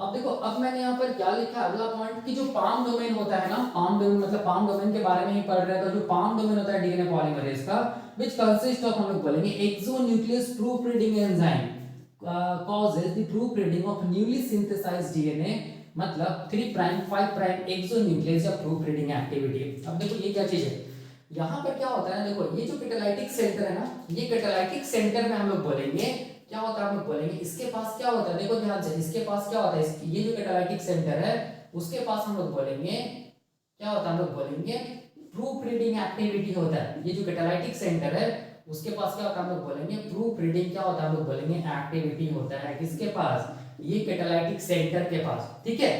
अब देखो, अब मैंने यहाँ पर क्या लिखा है अगला पॉइंट कि जो पाम डोमेन होता है ना, पाम डोमेन मतलब पाम डोमेन के बारे में ही पढ़ रहे हैं, तो जो पाम डोमेन होता है डीएनए पॉलीमरेज का, व्हिच कंसिस्ट ऑफ, हम लोग बोलेंगे exonuclease proof reading enzyme causes the proof reading of newly synthesized DNA, मतलब 3 प्राइम 5 प्राइम एक्सोन्यूक्लियस या प्रूफ रीडिंग एक्टिविटी। अब देखो ये क्या चीज है, यहाँ पर क्या होता है ना, देखो ये जो कैटालाइटिक सेंटर है ना, ये कैटालाइटिक सेंटर में हम लोग बोलेंगे क्या होता है, हम लोग बोलेंगे इसके पास क्या होता है, देखो ध्यान से, इसके पास क्या होता है, ये जो कैटालाइटिक सेंटर है उसके पास हम लोग बोलेंगे क्या होता है, हम लोग बोलेंगे प्रूफ रीडिंग एक्टिविटी होता है। ये जो कैटालाइटिक सेंटर है उसके पास क्या होता है, हम लोग बोलेंगे प्रूफ रीडिंग क्या होता है, हम लोग बोलेंगे एक्टिविटी होता है। किसके पास, ये कैटालाइटिक सेंटर के पास, ठीक है।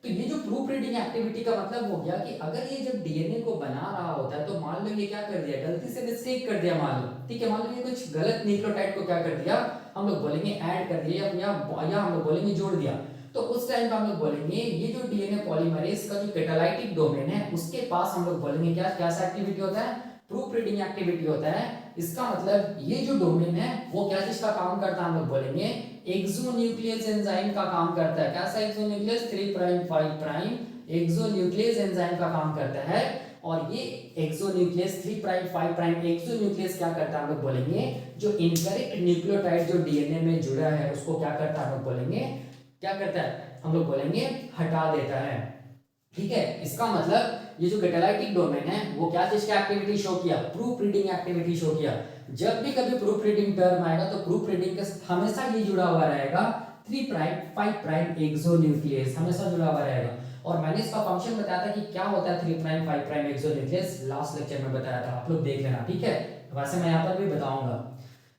तो ये जो प्रूफ रीडिंग एक्टिविटी का मतलब हो गया कि अगर ये जब डीएनए को बना रहा होता है तो मान लो ये क्या कर दिया, गलती से मिस्टेक कर दिया, मान लो, ठीक है, मान लो ये कुछ गलत न्यूक्लियोटाइड को क्या कर दिया, हम लोग बोलेंगे ऐड कर दिया या हम लोग बोलेंगे जोड़ दिया, तो उस टाइम पे हम लोग बोलेंगे ये जो डीएनए पॉलीमरेज का जो कैटालाइटिक डोमेन है उसके पास हम लोग बोलेंगे क्या क्या सा एक्टिविटी होता है, प्रूफ रीडिंग एक्टिविटी होता है। इसका मतलब ये जो डोमेन है वो क्या चीज का काम करता है, हम लोग बोलेंगे एक्सोन्यूक्लियस एंजाइम का काम करता है। कैसा exonuclease, 3 prime 5 prime exonuclease enzyme का काम करता है। और ये एक्सोन्यूक्लियस 3 प्राइम 5 प्राइम एक्सोन्यूक्लियस क्या करता है, हम लोग बोलेंगे जो इनकरेक्ट न्यूक्लियोटाइड जो डीएनए में जुड़ा है उसको क्या करता है, हम लोग बोलेंगे क्या करता है, हम लोग बोलेंगे हटा देता है, ठीक है। इसका मतलब ये जो कैटालाइटिक डोमेन है वो क्या चीज की एक्टिविटी शो किया, प्रूफ रीडिंग एक्टिविटी शो किया। जब भी कभी प्रूफ रीडिंग टर्म आएगा तो प्रूफ रीडिंग के हमेशा ये जुड़ा हुआ रहेगा 3 प्राइम 5 प्राइम एक्सोन्यूक्लियस, हमेशा जुड़ा हुआ रहेगा। और मैंने इसका फंक्शन बताया था कि क्या होता है 3 prime 5 prime exonuclease, last lecture में बताया था, आप लोग देख लेना, ठीक है। वैसे मैं यहाँ पर भी बताऊंगा।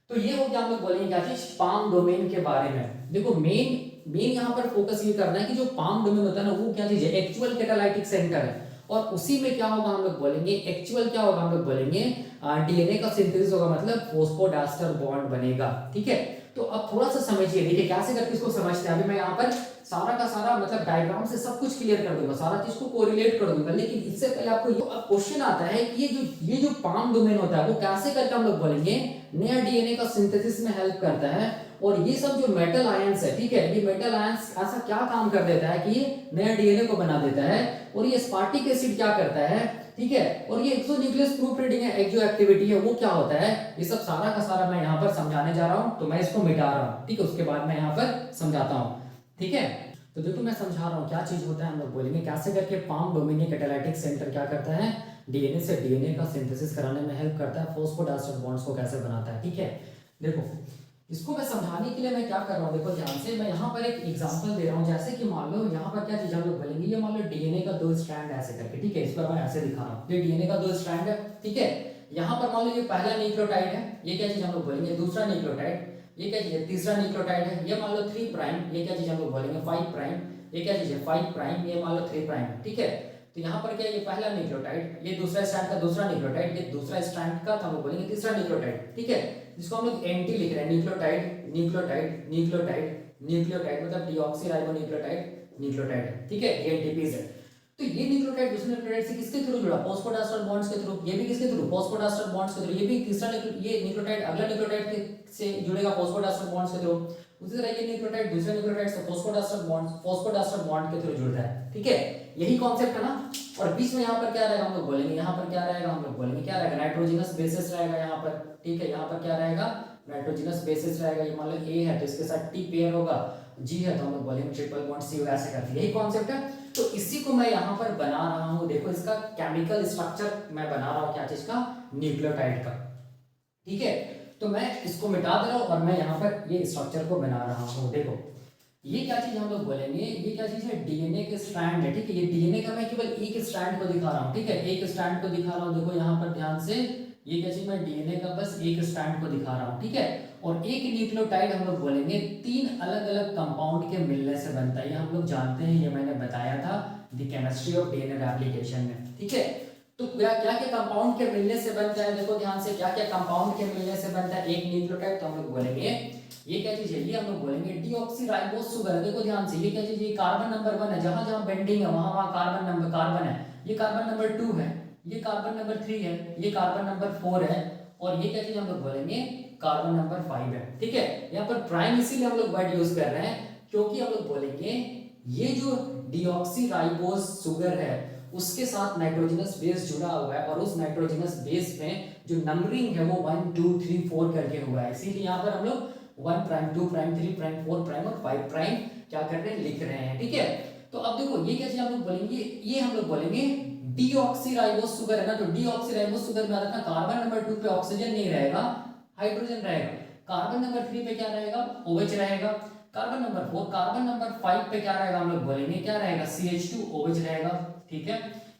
तो ये हो गया, हम लोग बोलेंगे क्या चीज, पाम डोमेन के बारे में। देखो मेन यहाँ पर फोकस ये करना है कि जो पाम डोमेन होता है ना वो क्या चीज है, एक्चुअल कैटालाइटिक सेंटर है। और उसी में क्या होगा, हम लोग बोलेंगे एक्चुअल क्या होगा, हम लोग बोलेंगे डीएनए का सिंथेसिस होगा, मतलब फॉस्फोडास्टर बॉन्ड बनेगा, ठीक है। तो अब थोड़ा सा समझिए, देखिए कैसे करके इसको समझते हैं। अभी मैं यहाँ पर सारा का सारा मतलब डायग्राम से सब कुछ क्लियर कर दूंगा, सारा चीज को कोरिलेट कर दूंगा, लेकिन इससे पहले आपको क्वेश्चन आता है कि ये जो पाम डोमेन होता है वो कैसे करके हम लोग बोलेंगे नया डीएनए का सिंथेसिस में हेल्प करता है। और ये सब जो मेटल आयंस है, ठीक है, ये मेटल आयंस ऐसा क्या काम कर देता है कि ये नया डीएनए को बना देता है। और ये स्पार्टिक एसिड क्या करता है, ठीक है। और ये एक्सोन्यूक्लियस प्रूफ रीडिंग है, एक जो एक्टिविटी है वो क्या होता है, ये सब सारा का सारा मैं यहाँ पर समझाने जा रहा हूँ। तो मैं इसको मिटा रहा हूँ, ठीक है, उसके बाद मैं यहाँ पर समझाता हूँ, ठीक है। तो देखो मैं समझा रहा हूँ क्या चीज होता है, हम लोग बोलेंगे कैसे करके पाम डोमेन कैटालाइटिक सेंटर क्या करता है, डीएनए से डीएनए का सिंथेसिस कराने में हेल्प करता है, फॉस्फोडास्टर बॉन्ड्स को कैसे बनाता है, ठीक है। देखो इसको मैं समझाने के लिए मैं क्या कर रहा हूँ, देखो ध्यान से, मैं यहाँ पर एक एग्जांपल दे रहा हूँ। जैसे कि मान लो यहाँ पर क्या चीज हम लोग बोलेंगे, ये मान लो डीएनए का 2 स्ट्रैंड ऐसे करके, ठीक है, इस पर मैं ऐसे दिखा रहा हूँ, ये डीएनए का 2 स्ट्रैंड है, ठीक है। यहाँ पर मान लो ये पहला न्यूक्लियोटाइड है, ये क्या चीज हम लोग बोलेंगे दूसरा न्यूक्लियोटाइड, ये क्या चीज है तीसरा न्यूक्लियोटाइड है। ये मान लो 3 प्राइम, ये क्या चीज हम लोग बोलेंगे 5 प्राइम, ये क्या चीज है 5 प्राइम, ये मान लो 3 प्राइम, ठीक है। तो यहाँ पर क्या, ये पहला न्यूक्लियोटाइड, ये दूसरा स्ट्रैंड का दूसरा न्यूक्लियोटाइड, ये दूसरा स्ट्रैंड का तो हम लोग बोलेंगे तीसरा न्यूक्लियोटाइड, ठीक है, जिसको हम लोग एंटी लिख रहे हैं, न्यूक्लियोटाइड न्यूक्लियोटाइड न्यूक्लियोटाइड न्यूक्लियोटाइड, मतलब डीऑक्सीराइबोन्यूक्लियोटाइड न्यूक्लियोटाइड, ठीक है, ये एनटीपीज है। तो ये न्यूक्लियोटाइड दूसरे न्यूक्लियोटाइड से किसके थ्रू जुड़ा, फॉस्फोडास्टर बॉन्ड्स के थ्रू, ये भी किसके थ्रू, फॉस्फोडास्टर बॉन्ड्स के थ्रू, ये भी तीसरा ये न्यूक्लियोटाइड अगला न्यूक्लियोटाइड से जुड़ेगा फॉस्फोडास्टर बॉन्ड्स के थ्रू। उसी तरह ये न्यूक्लियोटाइड दूसरे न्यूक्लियोटाइड से फॉस्फोडास्टर बॉन्ड के थ्रू जुड़ता है, ठीक है, यही कॉन्सेप्ट है ना। और बीच में यहाँ पर क्या रहेगा, हम लोग बोलेंगे यहाँ पर क्या रहेगा, हम लोग बोलेंगे क्या रहेगा, नाइट्रोजनस बेसिस रहेगा यहाँ पर, ठीक है। यहाँ पर क्या रहेगा, नाइट्रोजनस बेसिस रहेगा। ये मान लो ए है तो इसके साथ टी पेयर होगा, जी है तो हम लोग बोलेंगे ट्रिपल बॉन्ड सी ऐसे करके, यही कॉन्सेप्ट है। तो इसी को मैं यहाँ पर बना रहा हूँ, देखो इसका केमिकल स्ट्रक्चर मैं बना रहा हूँ, क्या चीज का, न्यूक्लियोटाइड का, ठीक है। तो मैं इसको मिटा दे रहा हूँ और मैं यहाँ पर ये स्ट्रक्चर को बना रहा हूँ। देखो ये क्या चीज हम लोग बोलेंगे, ये क्या चीज है, डीएनए के स्ट्रैंड है, ठीक है। ये डीएनए का मैं केवल एक स्ट्रैंड को दिखा रहा हूँ, ठीक है, एक स्ट्रैंड को दिखा रहा हूँ। देखो यहाँ पर ध्यान से, ये क्या चीज, मैं डीएनए का बस एक स्ट्रैंड को दिखा रहा हूँ, ठीक है। और एक न्यूक्लियोटाइड हम लोग बोलेंगे 3 अलग अलग कंपाउंड के मिलने से बनता है, ये हम लोग जानते हैं, ये मैंने बताया था the chemistry of DNA application में, ठीक है। तो क्या क्या कंपाउंड के मिलने से बनता है, देखो ध्यान से, क्या क्या कंपाउंड के मिलने से बनता है एक न्यूक्लियोटाइड, तो हम लोग बोलेंगे ये क्या चीज है, ये हम लोग बोलेंगे डीऑक्सीराइबोस शुगर। देखो ध्यान से, ये क्या चीज, ये कार्बन नंबर 1 है, जहां जहां बेंडिंग है वहां वहां कार्बन है, ये कार्बन नंबर 2 है, ये कार्बन नंबर 3 है, ये कार्बन नंबर 4 है, और ये क्या चीज हम लोग बोलेंगे कार्बन नंबर 5 है, ठीक है। यहाँ पर प्राइम इसीलिए हम लोग वर्ड यूज कर रहे हैं क्योंकि हम लोग बोलेंगे ये जो डीऑक्सीराइबोज शुगर है उसके साथ नाइट्रोजनस बेस जुड़ा हुआ है और उस नाइट्रोजनस बेस में जो नंबरिंग है वो 1 2 3 4 करके हुआ है, इसीलिए यहाँ पर हम लोग 1 प्राइम 2 प्राइम 3 प्राइम 4 प्राइम और 5 प्राइम क्या कर रहे हैं, लिख रहे हैं। ठीक है, तो अब देखो ये क्या चीज हम लोग बोलेंगे, ये हम लोग बोलेंगे डीऑक्सीराइबोज शुगर है ना, तो डीऑक्सीराइबोज शुगर में आता है कार्बन नंबर 2 पे ऑक्सीजन नहीं रहेगा, हाइड्रोजन रहेगा। कार्बन नंबर 3 पे क्या रहेगा, OH रहेगा। कार्बन नंबर 4, कार्बन नंबर 5 पे क्या रहेगा, हम लोग बोलेंगे क्या रहेगा, CH2OH रहेगा। ठीक है,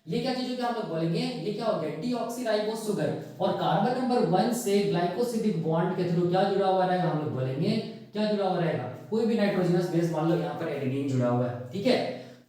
ये क्या चीज हम लोग बोलेंगे, ये क्या हो गया, डीऑक्सीराइबोज शुगर। और कार्बन नंबर 1 से ग्लाइकोसिडिक बॉन्ड के थ्रू क्या जुड़ा हुआ रहेगा, हम लोग बोलेंगे क्या जुड़ा हुआ रहेगा, कोई भी नाइट्रोजनस बेस, मान लो यहाँ पर एडेनिन जुड़ा हुआ है। ठीक है,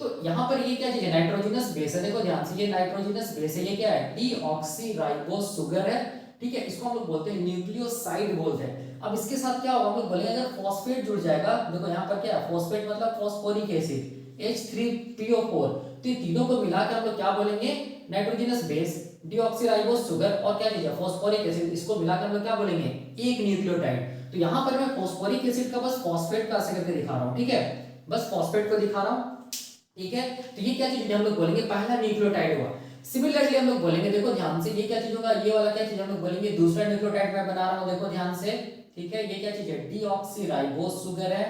तो यहाँ पर ये क्या चीज है, नाइट्रोजनस बेस है, देखो ध्यान से, ये नाइट्रोजनस बेस है, ये क्या है, डीऑक्सीराइबोज शुगर है। ठीक है, इसको हम लोग बोलते हैं न्यूक्लियोसाइड बोलते हैं। अब इसके साथ क्या होगा, हम लोग बोलेंगे अगर फॉस्फेट जुड़ जाएगा, देखो यहाँ पर क्या है, फॉस्फेट मतलब फॉस्फोरिक एसिड H3PO4, तो ये तीनों को मिलाकर हम लोग क्या बोलेंगे, नाइट्रोजनस बेस, डीऑक्सीराइबोज शुगर और क्या चीज है, फॉस्फोरिक एसिड, इसको मिलाकर हम लोग क्या बोलेंगे, एक न्यूक्लियोटाइड। तो यहाँ पर मैं फॉस्फोरिक एसिड का बस फॉस्फेट का ऐसे करके दिखा रहा हूँ। ठीक है, बस फॉस्फेट को दिखा रहा हूँ। ठीक है, तो ये क्या चीज हम लोग बोलेंगे, पहला न्यूक्लियोटाइड हुआ। सिमिलरली हम लोग बोलेंगे, देखो ध्यान से, ये क्या चीज होगा, ये वाला क्या चीज हम लोग बोलेंगे, दूसरा न्यूक्लियोटाइड मैं बना रहा हूँ, देखो ध्यान से। ठीक है, ये क्या चीज है, डीऑक्सीराइबोज शुगर है।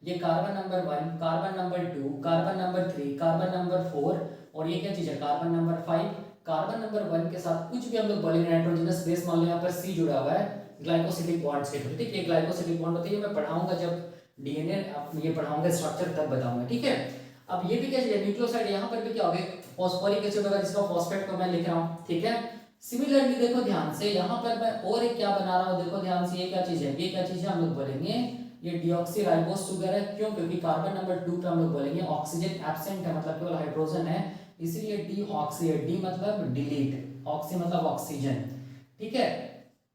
ये carbon number 1, carbon number 2, carbon number 3, carbon number 4 और ये क्या चीज है, कार्बन नंबर 5। कार्बन नंबर 1 के साथ कुछ भी हम लोग बोलेंगे नाइट्रोजनस बेस, मान लो यहाँ पर C जुड़ा हुआ है ग्लाइकोसिडिक बॉन्ड्स के थ्रू। ठीक है, ग्लाइकोसिडिक बॉन्ड होती है, मैं पढ़ाऊंगा जब डीएनए ये पढ़ाऊंगा स्ट्रक्चर तब बताऊंगा। ठीक है, अब ये भी क्या चीज है, न्यूक्लियोसाइड, यहाँ पर भी क्या हो गया, फॉस्फोरिक एसिड होगा जिसका फॉस्फेट को मैं लिख रहा हूँ। ठीक है, सिमिलरली देखो ध्यान से, यहाँ पर मैं और एक क्या बना रहा हूँ, देखो ध्यान से, ये क्या चीज है, ये क्या चीज है, हम लोग बोलेंगे ये डीऑक्सीराइबोज शुगर है। क्यों, क्योंकि कार्बन नंबर 2 पे हम लोग बोलेंगे ऑक्सीजन एब्सेंट है, मतलब केवल हाइड्रोजन है, इसलिए डीऑक्सी है, डी मतलब डिलीट, ऑक्सी मतलब ऑक्सीजन। ठीक है,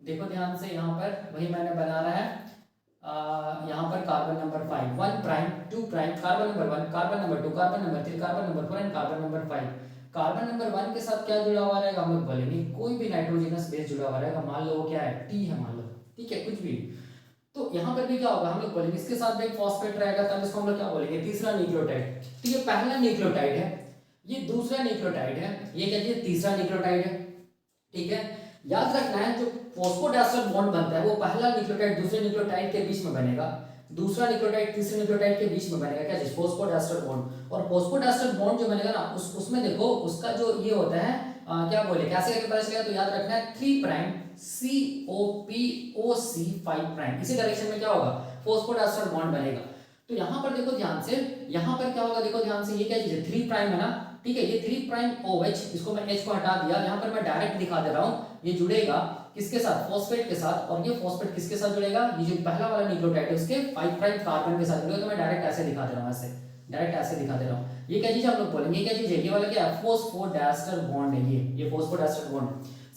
देखो ध्यान से, यहाँ पर वही मैंने बना रहा है, यहाँ पर carbon number 5, 1 prime 2 prime, carbon number 1, carbon number 2, carbon number 3, carbon number 4 and carbon number 5। Carbon number 1 के साथ क्या जुड़ा हुआ रहेगा, हम लोग बोलेंगे कोई भी नाइट्रोजनस बेस जुड़ा हुआ रहेगा, मान लो वो क्या है, T है मान लो। ठीक है, कुछ भी, तो यहाँ पर भी क्या होगा, हम लोग बोलेंगे इसके साथ भी एक फॉस्फेट रहेगा, तब इसको हम लोग क्या बोलेंगे, तीसरा न्यूक्लियोटाइड। तो ये पहला न्यूक्लियोटाइड है, ये दूसरा न्यूक्लियोटाइड है, ये क्या चीज, तीसरा न्यूक्लियोटाइड है। ठीक है, याद रखना है, जो फॉस्फोडाइस्टर बॉन्ड बनता है वो पहला न्यूक्लियोटाइड दूसरे न्यूक्लियोटाइड के बीच में बनेगा, दूसरा न्यूक्लियोटाइड तीसरे न्यूक्लियोटाइड के बीच में बनेगा, क्या चीज, फॉस्फोडाइस्टर बॉन्ड। और फॉस्फोडाइस्टर बॉन्ड जो बनेगा ना, उसमें देखो उसका जो ये होता है, क्या बोले, कैसे करके पता चलेगा, तो याद रखना है 3 प्राइम COPOC 5 प्राइम, इसी डायरेक्शन में क्या होगा, फॉस्फोडाइस्टर बॉन्ड बनेगा। तो यहाँ पर देखो ध्यान से, यहाँ पर क्या होगा, देखो ध्यान से, ये क्या चीज है, 3 प्राइम है ना। ठीक है, ये 3 प्राइम OH, इसको मैं H को हटा दिया, यहाँ पर मैं डायरेक्ट दिखा दे रहा हूँ, ये जुड़ेगा किसके साथ, फॉस्फेट के साथ, और ये फॉस्फेट किसके साथ जुड़ेगा, ये जो पहला वाला न्यूक्लियोटाइड है उसके 5 प्राइम कार्बन के साथ जुड़ेगा। तो मैं डायरेक्ट ऐसे दिखा दे रहा हूँ, ऐसे डायरेक्ट ऐसे दिखा दे रहा हूँ। ये क्या चीज हम लोग बोलेंगे, क्या चीज है, ये वाला क्या है, फॉस्फोडाइस्टर बॉन्ड है, ये फॉस्फोडाइस्टर बॉन्ड।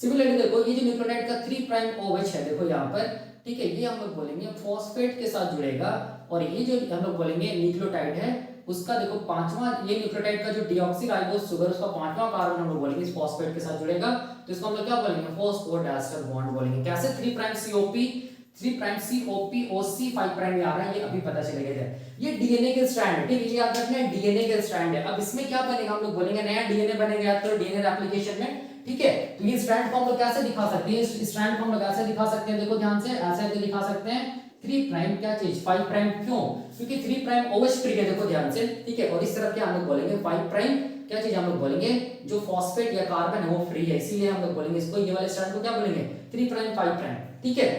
सिमिलरली देखो, ये जो न्यूक्लियोटाइड का 3 प्राइम OH है, देखो यहाँ पर, ठीक है, ये हम लोग बोलेंगे फॉस्फेट के साथ जुड़ेगा, और ये जो हम लोग बोलेंगे न्यूक्लियोटाइड है उसका देखो पांचवा, ये न्यूक्लियोटाइड का जो डीऑक्सीराइबोज शुगर उसका पांचवा कार्बन हम लोग बोलेंगे इस फॉस्फेट के साथ जुड़ेगा, तो इसको हम लोग क्या बोलेंगे, फॉस्फोडाइस्टर बॉन्ड बोलेंगे। कैसे, 3 prime COP 3 prime COPOC 5 prime आ रहा है, ये अभी पता चलेगा। ये डीएनए के स्ट्रैंड है, ठीक है, ये याद रखना है, डीएनए के स्ट्रैंड है। अब इसमें क्या बनेगा, हम लोग बोलेंगे नया डीएनए बनेगा, तो डीएनए एप्लीकेशन में। ठीक है, तो ये स्ट्रैंड को हम लोग कैसे दिखा सकते हैं, इस स्ट्रैंड को हम लोग ऐसे दिखा सकते हैं, देखो ध्यान से, ऐसे करके दिखा सकते हैं, 3 प्राइम क्या चीज, 5 प्राइम, क्यों, क्योंकि 3 प्राइम OH फ्री है, देखो ध्यान से। ठीक है, और इस तरफ क्या हम लोग बोलेंगे, 5 प्राइम क्या चीज हम लोग बोलेंगे, जो फॉस्फेट या कार्बन है वो फ्री है, इसीलिए हम लोग बोलेंगे इसको, ये वाले स्ट्रैंड को क्या बोलेंगे, 3 प्राइम 5 प्राइम। ठीक है,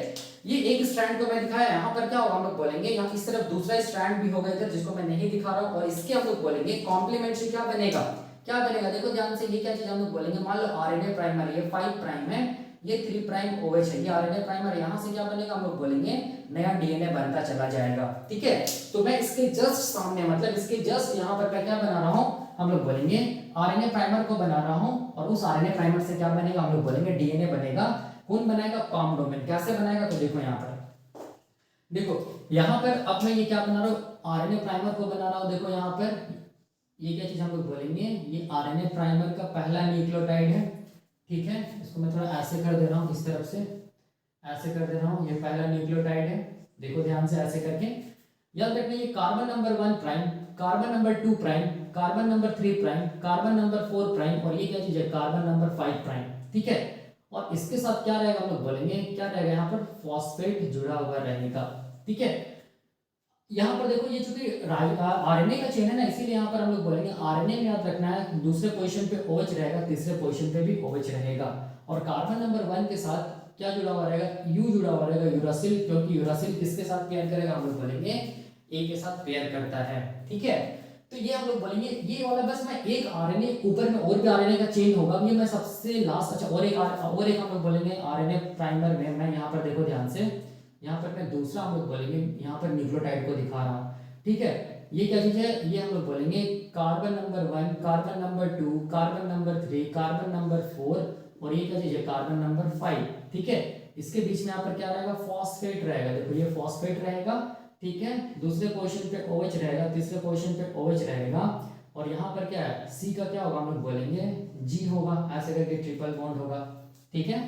ये एक स्ट्रैंड को मैं दिखाया, यहाँ पर क्या होगा, हम लोग बोलेंगे यहाँ इस तरफ दूसरा स्ट्रैंड भी होगा इधर, जिसको मैं नहीं दिखा रहा हूँ, और इसके हम लोग बोलेंगे कॉम्प्लीमेंट्री क्या बनेगा, क्या बनेगा, देखो ध्यान से, ये क्या चीज हम लोग बोलेंगे, मान लो आरएनए प्राइमर, ये 5 प्राइम है, ये 3 प्राइम OH है, ये आरएनए प्राइमर, यहाँ से क्या बनेगा, हम लोग बोलेंगे नया डीएनए बनता चला जाएगा। ठीक है, तो मैं इसके जस्ट सामने, मतलब इसके जस्ट यहाँ पर मैं क्या बना रहा हूँ, हम लोग बोलेंगे आरएनए प्राइमर को बना रहा हूँ, और उस आरएनए प्राइमर से क्या बनेगा, हम लोग बोलेंगे डीएनए बनेगा। कौन बनाएगा, पाम डोमेन। कैसे बनाएगा, तो देखो यहाँ पर, देखो यहाँ पर अब मैं ये क्या बना रहा हूँ, आरएनए प्राइमर को बना रहा हूँ, देखो यहाँ पर ये क्या चीज हम लोग बोलेंगे, ये आरएनए प्राइमर का पहला न्यूक्लियोटाइड है। ठीक है, इसको मैं थोड़ा ऐसे कर दे रहा हूँ, इस तरफ से ऐसे कर दे रहा हूँ, ये पहला न्यूक्लियोटाइड है, देखो ध्यान से ऐसे करके। याद रखना, ये carbon number 1 prime carbon number 2 prime, carbon number 3 prime, carbon number 4 prime, और ये क्या चीज है, कार्बन नंबर 5 प्राइम। ठीक है, और इसके साथ क्या रहेगा, हम लोग बोलेंगे क्या रहेगा, यहाँ पर फॉस्फेट जुड़ा हुआ रहेगा। ठीक है, यहाँ पर देखो ये चूंकि आरएनए का चेन है ना, इसीलिए यहाँ पर हम लोग बोलेंगे आरएनए में याद रखना है, दूसरे पोजीशन पे OH रहेगा, तीसरे पोजीशन पे भी OH रहेगा। और कार्बन नंबर 1 के साथ क्या जुड़ा हुआ रहेगा, यू जुड़ा हुआ रहेगा, यूरासिल, क्योंकि यूरासिल किसके साथ पेयर करेगा, हम लोग बोलेंगे ए के साथ पेयर करता है। ठीक है, तो ये हम लोग बोलेंगे ये वाला, बस मैं एक आरएनए ऊपर में और भी आरएनए का चेन होगा, ये मैं सबसे लास्ट, अच्छा और एक हम लोग बोलेंगे आरएनए प्राइमर में, मैं यहाँ पर देखो ध्यान से, यहाँ पर मैं दूसरा हम लोग बोलेंगे, यहाँ पर न्यूक्लियोटाइड को दिखा रहा हूँ। ठीक है, ये क्या चीज है, ये हम लोग बोलेंगे carbon number 1, carbon number 2, carbon number 3, carbon number 4, और ये क्या चीज है, कार्बन नंबर 5। ठीक है, इसके बीच में यहाँ पर क्या रहेगा, फॉस्फेट रहेगा, देखो ये फॉस्फेट रहेगा। ठीक है, दूसरे पोजीशन पे OH रहेगा, तीसरे पोजीशन पे OH रहेगा, और यहाँ पर क्या है, C का क्या होगा, हम लोग बोलेंगे G होगा, ऐसे करके ट्रिपल बॉन्ड होगा। ठीक है,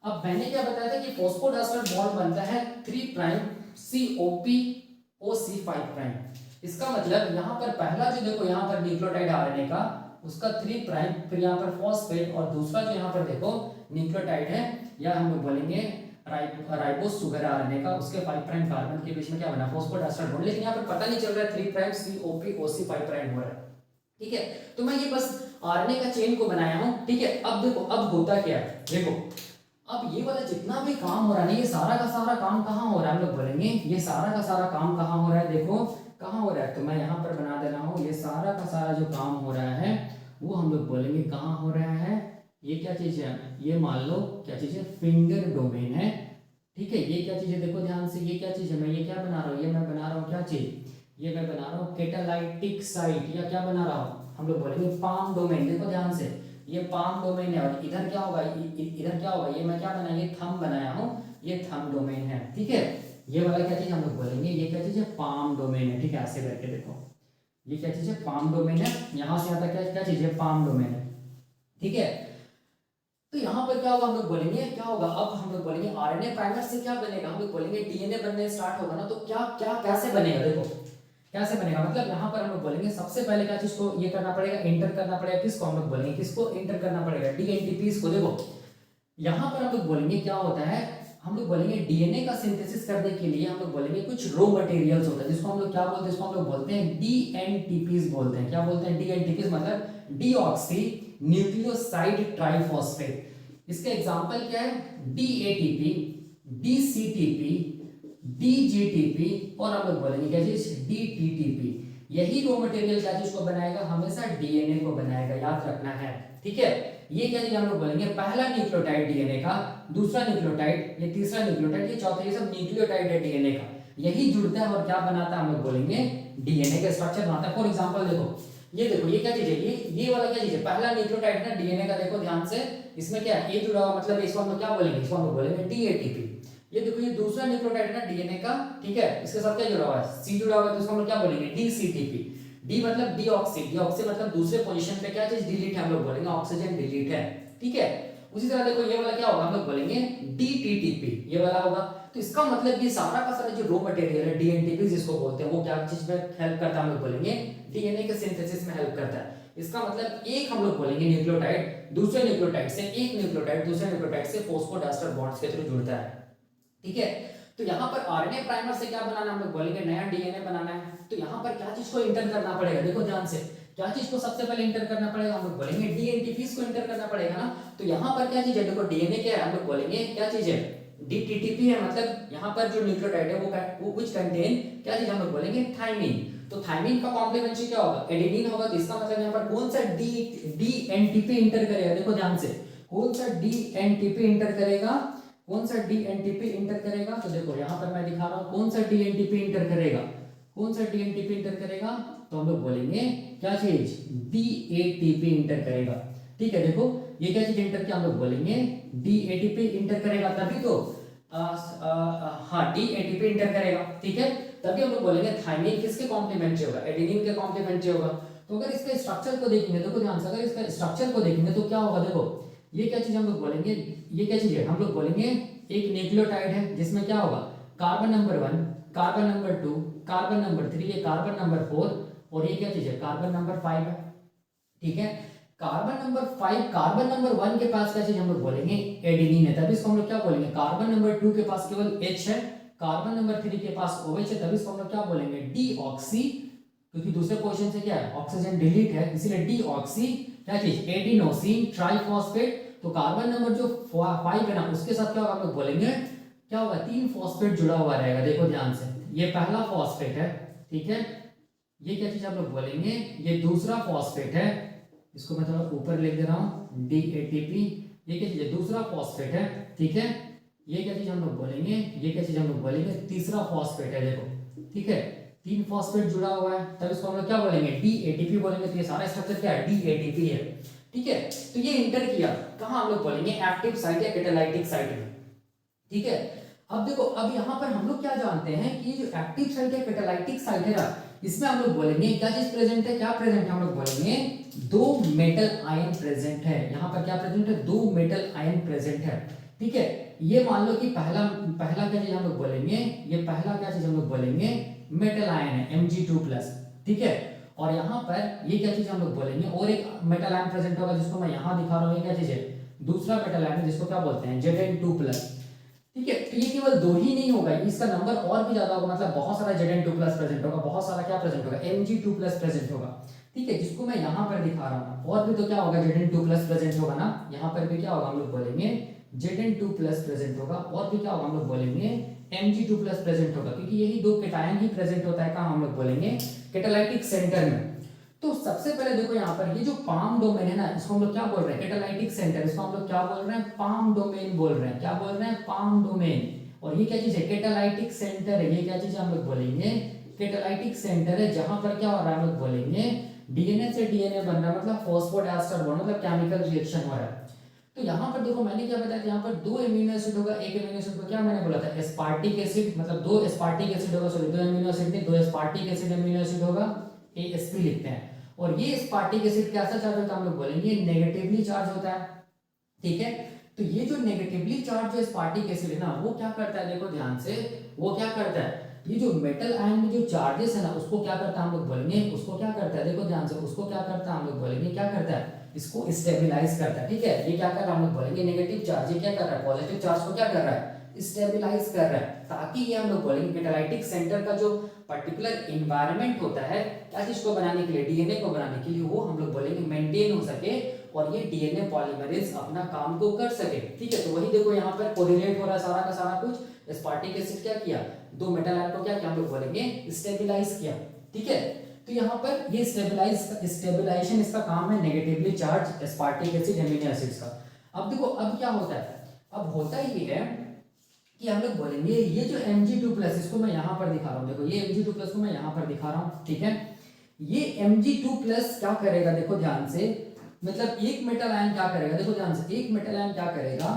अब मैंने क्या बताया था कि फॉस्फोडाइस्टर बॉन्ड बनता है 3 प्राइम COP OC5 प्राइम। इसका मतलब यहाँ पर पहला जो देखो यहाँ पर न्यूक्लियोटाइड आरएनए का, उसका 3 प्राइम, फिर यहाँ पर फॉस्फेट, और दूसरा जो यहाँ पर देखो न्यूक्लियोटाइड है, या हम लोग बोलेंगे राइबोस सुगर आरएनए का, उसके 5 प्राइम कार्बन के बीच में क्या बना, फॉस्फोडाइस्टर बॉन्ड। लेकिन यहाँ पर पता नहीं चल रहा है 3 प्राइम COP OC5 प्राइम हो रहा है। ठीक है, तो मैं ये बस आरएनए का चेन को बनाया हूँ। ठीक है, अब देखो अब होता क्या है, देखो अब ये वाला जितना भी काम हो रहा है ना, ये सारा का सारा काम कहाँ हो रहा है, हम लोग बोलेंगे ये सारा का सारा काम कहाँ हो रहा है, देखो कहाँ हो रहा है, तो मैं यहाँ पर बना दे रहा हूँ, ये सारा का सारा जो काम हो रहा है वो हम लोग बोलेंगे कहाँ हो रहा है, ये क्या चीज है, ये मान लो क्या चीज है, फिंगर डोमेन है। ठीक है, ये क्या चीज है, देखो ध्यान से, ये क्या चीज है, मैं ये क्या बना रहा हूँ, ये मैं बना रहा हूँ क्या चीज, ये मैं बना रहा हूँ कैटालाइटिक साइट, या क्या बना रहा हूँ, हम लोग बोलेंगे पाम डोमेन। देखो ध्यान से, ये पाम डोमेन है, और इधर क्या होगा, इधर क्या होगा, ये मैं क्या बनाया, ये थंब बनाया हूँ, ये थंब डोमेन है। ठीक है, ये वाला क्या चीज हम लोग बोलेंगे, ये क्या चीज है, पाम डोमेन है। ठीक है, ऐसे करके देखो, ये क्या चीज है, पाम डोमेन है, यहाँ से यहाँ तक क्या क्या चीज है, पाम डोमेन है। ठीक है, तो यहाँ पर क्या होगा, हम लोग बोलेंगे क्या होगा, अब हम लोग बोलेंगे आरएनए प्राइमर से क्या बनेगा, हम लोग बोलेंगे डीएनए बनने स्टार्ट होगा ना, तो क्या क्या कैसे बनेगा, देखो कैसे बनेगा, मतलब यहाँ पर हम लोग बोलेंगे सबसे पहले क्या चीज को ये करना पड़ेगा, एंटर करना पड़ेगा, किसको हम लोग बोलेंगे, किसको एंटर करना पड़ेगा, डीएनटीपीज को। देखो यहाँ पर हम लोग बोलेंगे क्या होता है, हम लोग बोलेंगे डीएनए का सिंथेसिस करने के लिए हम लोग बोलेंगे कुछ रॉ मटेरियल्स होता है, जिसको हम लोग क्या बोलते हैं, इसको हम लोग बोलते हैं डीएनटीपीज बोलते हैं। क्या बोलते हैं, डीएनटीपीज, मतलब डीऑक्सी न्यूक्लियोसाइड ट्राइफॉस्फेट। इसके एग्जांपल क्या है, डीएटीपी, डीसीटीपी, डीजीटीपी, और हम लोग बोलेंगे क्या चीज, डीटीटीपी। यही रॉ मटेरियल क्या चीज को बनाएगा, हमेशा डीएनए को बनाएगा, याद रखना है। ठीक है, ये क्या चीज हम लोग बोलेंगे, पहला न्यूक्लियोटाइड डीएनए का, दूसरा न्यूक्लियोटाइड, ये तीसरा न्यूक्लियोटाइड, ये चौथा, ये सब न्यूक्लियोटाइड है डीएनए का, यही जुड़ता है और क्या बनाता है, हम लोग बोलेंगे डीएनए का स्ट्रक्चर बनाता है। फॉर एग्जांपल देखो, ये देखो ये क्या चीज है, ये वाला क्या चीज है, पहला न्यूक्लियोटाइड ना डीएनए का, देखो ध्यान से, इसमें क्या है, ए जुड़ा हुआ, मतलब इसको हम लोग क्या बोलेंगे, इसको हम लोग बोलेंगे डीएटीपी। ये देखो ये दूसरा न्यूक्लियोटाइड है ना डीएनए का, ठीक है, इसके साथ क्या जुड़ा हुआ है, सी जुड़ा हुआ है, तो इसको हम लोग क्या बोलेंगे, डीसीटीपी। डी मतलब डीऑक्सी, डीऑक्सी मतलब दूसरे पोजीशन पे क्या चीज डिलीट है, हम लोग बोलेंगे ऑक्सीजन डिलीट है। ठीक है, उसी तरह देखो ये वाला क्या होगा, हम लोग बोलेंगे डीटीटीपी, ये वाला होगा। तो इसका मतलब ये सारा का सारा जो रॉ मटेरियल है डीएनटीपी जिसको बोलते हैं, वो क्या चीज में हेल्प करता है, हम लोग बोलेंगे डीएनए के सिंथेसिस में हेल्प करता है। इसका मतलब एक हम लोग बोलेंगे न्यूक्लियोटाइड दूसरे न्यूक्लियोटाइड से, एक न्यूक्लियोटाइड दूसरे न्यूक्लियोटाइड से फॉस्फोडाइस्टर बॉन्ड्स के थ्रू जुड़ता है। ठीक है, तो यहाँ पर आरएनए प्राइमर से क्या बनाना, हम लोग बोलेंगे नया डीएनए बनाना है। तो यहाँ पर क्या चीज को इंटर करना पड़ेगा, देखो ध्यान से, क्या चीज को सबसे पहले इंटर करना पड़ेगा, हम लोग बोलेंगे डीएनटीपीज को इंटर करना पड़ेगा ना। तो यहाँ पर क्या चीज है, देखो डीएनए क्या है, हम लोग बोलेंगे क्या चीज है, डीटीटीपी है, मतलब यहाँ पर जो न्यूक्लियोटाइड है वो व्हिच कंटेन क्या चीज, हम लोग बोलेंगे थाइमिन। तो थाइमिन का कॉम्प्लीमेंट्री क्या होगा, एडेनिन होगा। तो इसका मतलब यहाँ पर कौन सा डीएनटीपी इंटर करेगा, देखो ध्यान से, कौन सा डीएनटीपी इंटर करेगा, कौन सा डीएनटीपी इंटर करेगा। तो देखो यहाँ पर मैं दिखा रहा हूँ कौन सा डीएनटीपी इंटर करेगा, कौन सा डीएनटीपी इंटर करेगा, तो हम लोग बोलेंगे क्या चीज, डीएटीपी इंटर करेगा। ठीक है, देखो ये क्या चीज इंटर किया, हम लोग बोलेंगे डीएटीपी इंटर करेगा, तभी तो हाँ डीएटीपी इंटर करेगा। ठीक है, तभी हम लोग बोलेंगे थाइमिन किसके कॉम्प्लीमेंट्री होगा, एडेनिन के कॉम्प्लीमेंट्री होगा। तो अगर इसका स्ट्रक्चर को देखेंगे, देखो ध्यान से, अगर इसका स्ट्रक्चर को देखेंगे तो क्या होगा, देखो ये क्या चीज हम लोग बोलेंगे, ये क्या चीज है, हम लोग बोलेंगे एक न्यूक्लियोटाइड है जिसमें क्या होगा, carbon number 1, carbon number 2, carbon number 3, ये कार्बन नंबर 4, और ये क्या चीज है, कार्बन नंबर 5 है, ठीक है। कार्बन नंबर 5, कार्बन नंबर 1 के पास क्या चीज हम लोग बोलेंगे, एडेनिन है, तभी इसको हम लोग क्या बोलेंगे, कार्बन नंबर 2 के पास केवल H है, कार्बन नंबर 3 के पास OH है, तभी इसको हम लोग क्या बोलेंगे, डीऑक्सी, क्योंकि दूसरे पोजीशन से क्या है, ऑक्सीजन डिलीट है, इसीलिए डीऑक्सी क्या चीज, एडिनोसिन ट्राइफॉस्फेट। तो कार्बन नंबर जो 5 है ना, उसके साथ क्या होगा, हम लोग बोलेंगे क्या होगा, 3 फॉस्फेट जुड़ा हुआ रहेगा, देखो ध्यान से, ये पहला फॉस्फेट है, ठीक है, ये क्या चीज हम लोग बोलेंगे, ये दूसरा फॉस्फेट है, इसको मैं थोड़ा ऊपर लिख दे रहा हूँ, DATP, ये क्या चीज है, दूसरा फॉस्फेट है, ठीक है, ये क्या चीज हम लोग बोलेंगे, ये क्या चीज हम लोग बोलेंगे, तीसरा फॉस्फेट है, देखो, ठीक है, 3 फॉस्फेट जुड़ा हुआ है, तब इसको हम लोग क्या बोलेंगे, DATP बोलेंगे। तो ये सारा स्ट्रक्चर क्या है, DATP है, ठीक है। तो ये इंटर किया कहाँ, हम लोग बोलेंगे एक्टिव साइट या कैटालाइटिक साइट में, ठीक है। अब देखो, अब यहाँ पर हम लोग क्या जानते हैं कि जो एक्टिव साइट या कैटालाइटिक साइट है ना, इसमें हम लोग बोलेंगे क्या चीज प्रेजेंट है, क्या प्रेजेंट है, हम लोग बोलेंगे 2 मेटल आयन प्रेजेंट है, यहाँ पर क्या प्रेजेंट है, 2 मेटल आयन प्रेजेंट है, ठीक है। ये मान लो कि पहला पहला क्या चीज हम लोग बोलेंगे, ये पहला क्या चीज हम लोग बोलेंगे, मेटल आयन है Mg2+, ठीक है। और यहाँ पर ये क्या चीज हम लोग बोलेंगे, और एक मेटल आयन प्रेजेंट होगा जिसको मैं यहाँ दिखा रहा हूँ, ये क्या चीज है, दूसरा मेटल आयन जिसको क्या बोलते हैं, Zn2+, ठीक है। तो ये केवल 2 ही नहीं होगा, इसका नंबर और भी ज्यादा होगा, मतलब बहुत सारा Zn2+ प्रेजेंट होगा, बहुत सारा क्या प्रेजेंट होगा, Mg2+ प्रेजेंट होगा, ठीक है, जिसको मैं यहाँ पर दिखा रहा हूँ। और भी तो क्या होगा, Zn2+ प्रेजेंट होगा ना, यहाँ पर भी क्या होगा, हम लोग बोलेंगे Zn2+ प्रेजेंट होगा, और भी क्या होगा, हम लोग बोलेंगे Mg2+ प्रेजेंट होगा, क्योंकि यही 2 कैटायन ही प्रेजेंट होता है, कहाँ हम लोग बोलेंगे, कैटालाइटिक सेंटर में। तो सबसे पहले देखो यहाँ पर ये जो पाम डोमेन है ना, इसको हम लोग क्या बोल रहे हैं, कैटालाइटिक सेंटर, इसको हम लोग क्या बोल रहे हैं, पाम डोमेन बोल रहे हैं, क्या बोल रहे हैं, पाम डोमेन। और ये क्या चीज है, कैटालाइटिक सेंटर है, ये क्या चीज हम लोग बोलेंगे, कैटालाइटिक सेंटर है, जहां पर क्या हो रहा है, हम लोग बोलेंगे डीएनए से डीएनए बन रहा है, मतलब फॉस्फोडाइस्टर बॉन्ड, मतलब केमिकल रिएक्शन हो रहा है। तो यहाँ पर देखो, मैंने क्या बताया था, यहाँ पर 2 एमिनो एसिड होगा, एक एमिनो एसिड को क्या मैंने बोला था, एस्पार्टिक एसिड, मतलब 2 एस्पार्टिक एसिड होगा, सॉरी 2 एमिनो एसिड नहीं, 2 एस्पार्टिक एसिड एमिनो एसिड होगा, ASP लिखते हैं। और ये एस्पार्टिक एसिड कैसा चार्ज होता है, हम लोग बोलेंगे नेगेटिवली चार्ज होता है, ठीक है। तो ये जो नेगेटिवली चार्ज जो एस्पार्टिक एसिड है ना, वो क्या करता है, देखो ध्यान से, वो क्या करता है, ये जो मेटल आयन में जो चार्जेस है ना, उसको क्या करता है, हम लोग बोलेंगे, उसको क्या करता है, देखो ध्यान से, उसको क्या करता है, हम लोग बोलेंगे क्या करता है, इसको स्टेबलाइज करता है, ठीक है। ये क्या कर रहा है, हम लोग बोलेंगे नेगेटिव चार्ज, ये क्या कर रहा है, पॉजिटिव चार्ज को क्या कर रहा है, स्टेबलाइज कर रहा है, ताकि ये हम लोग बोलेंगे कैटालाइटिक सेंटर का जो पर्टिकुलर एनवायरनमेंट होता है क्या चीज को बनाने के लिए, डीएनए को बनाने के लिए, वो हम लोग बोलेंगे मेंटेन हो सके, और ये डीएनए पॉलीमरेज अपना काम को कर सके, ठीक है। तो वही देखो यहाँ पर कोरिलेट हो रहा है सारा का सारा कुछ, एस्पार्टिक एसिड क्या किया, 2 मेटल आयन को क्या किया, हम लोग बोलेंगे स्टेबलाइज किया, ठीक है। तो यहाँ पर ये स्टेबलाइजेशन इसका काम है, negatively charged aspartic acid amino acids का। अब देखो, अब क्या होता है, अब होता ही है कि हम लोग बोलेंगे ये जो Mg2+, इसको मैं यहाँ पर दिखा रहा हूँ, देखो ये Mg2+ को मैं यहाँ पर दिखा रहा हूँ, ठीक है। ये Mg2+ क्या करेगा, देखो ध्यान से, मतलब एक मेटल आयन क्या करेगा, देखो ध्यान से, एक मेटल आयन क्या करेगा,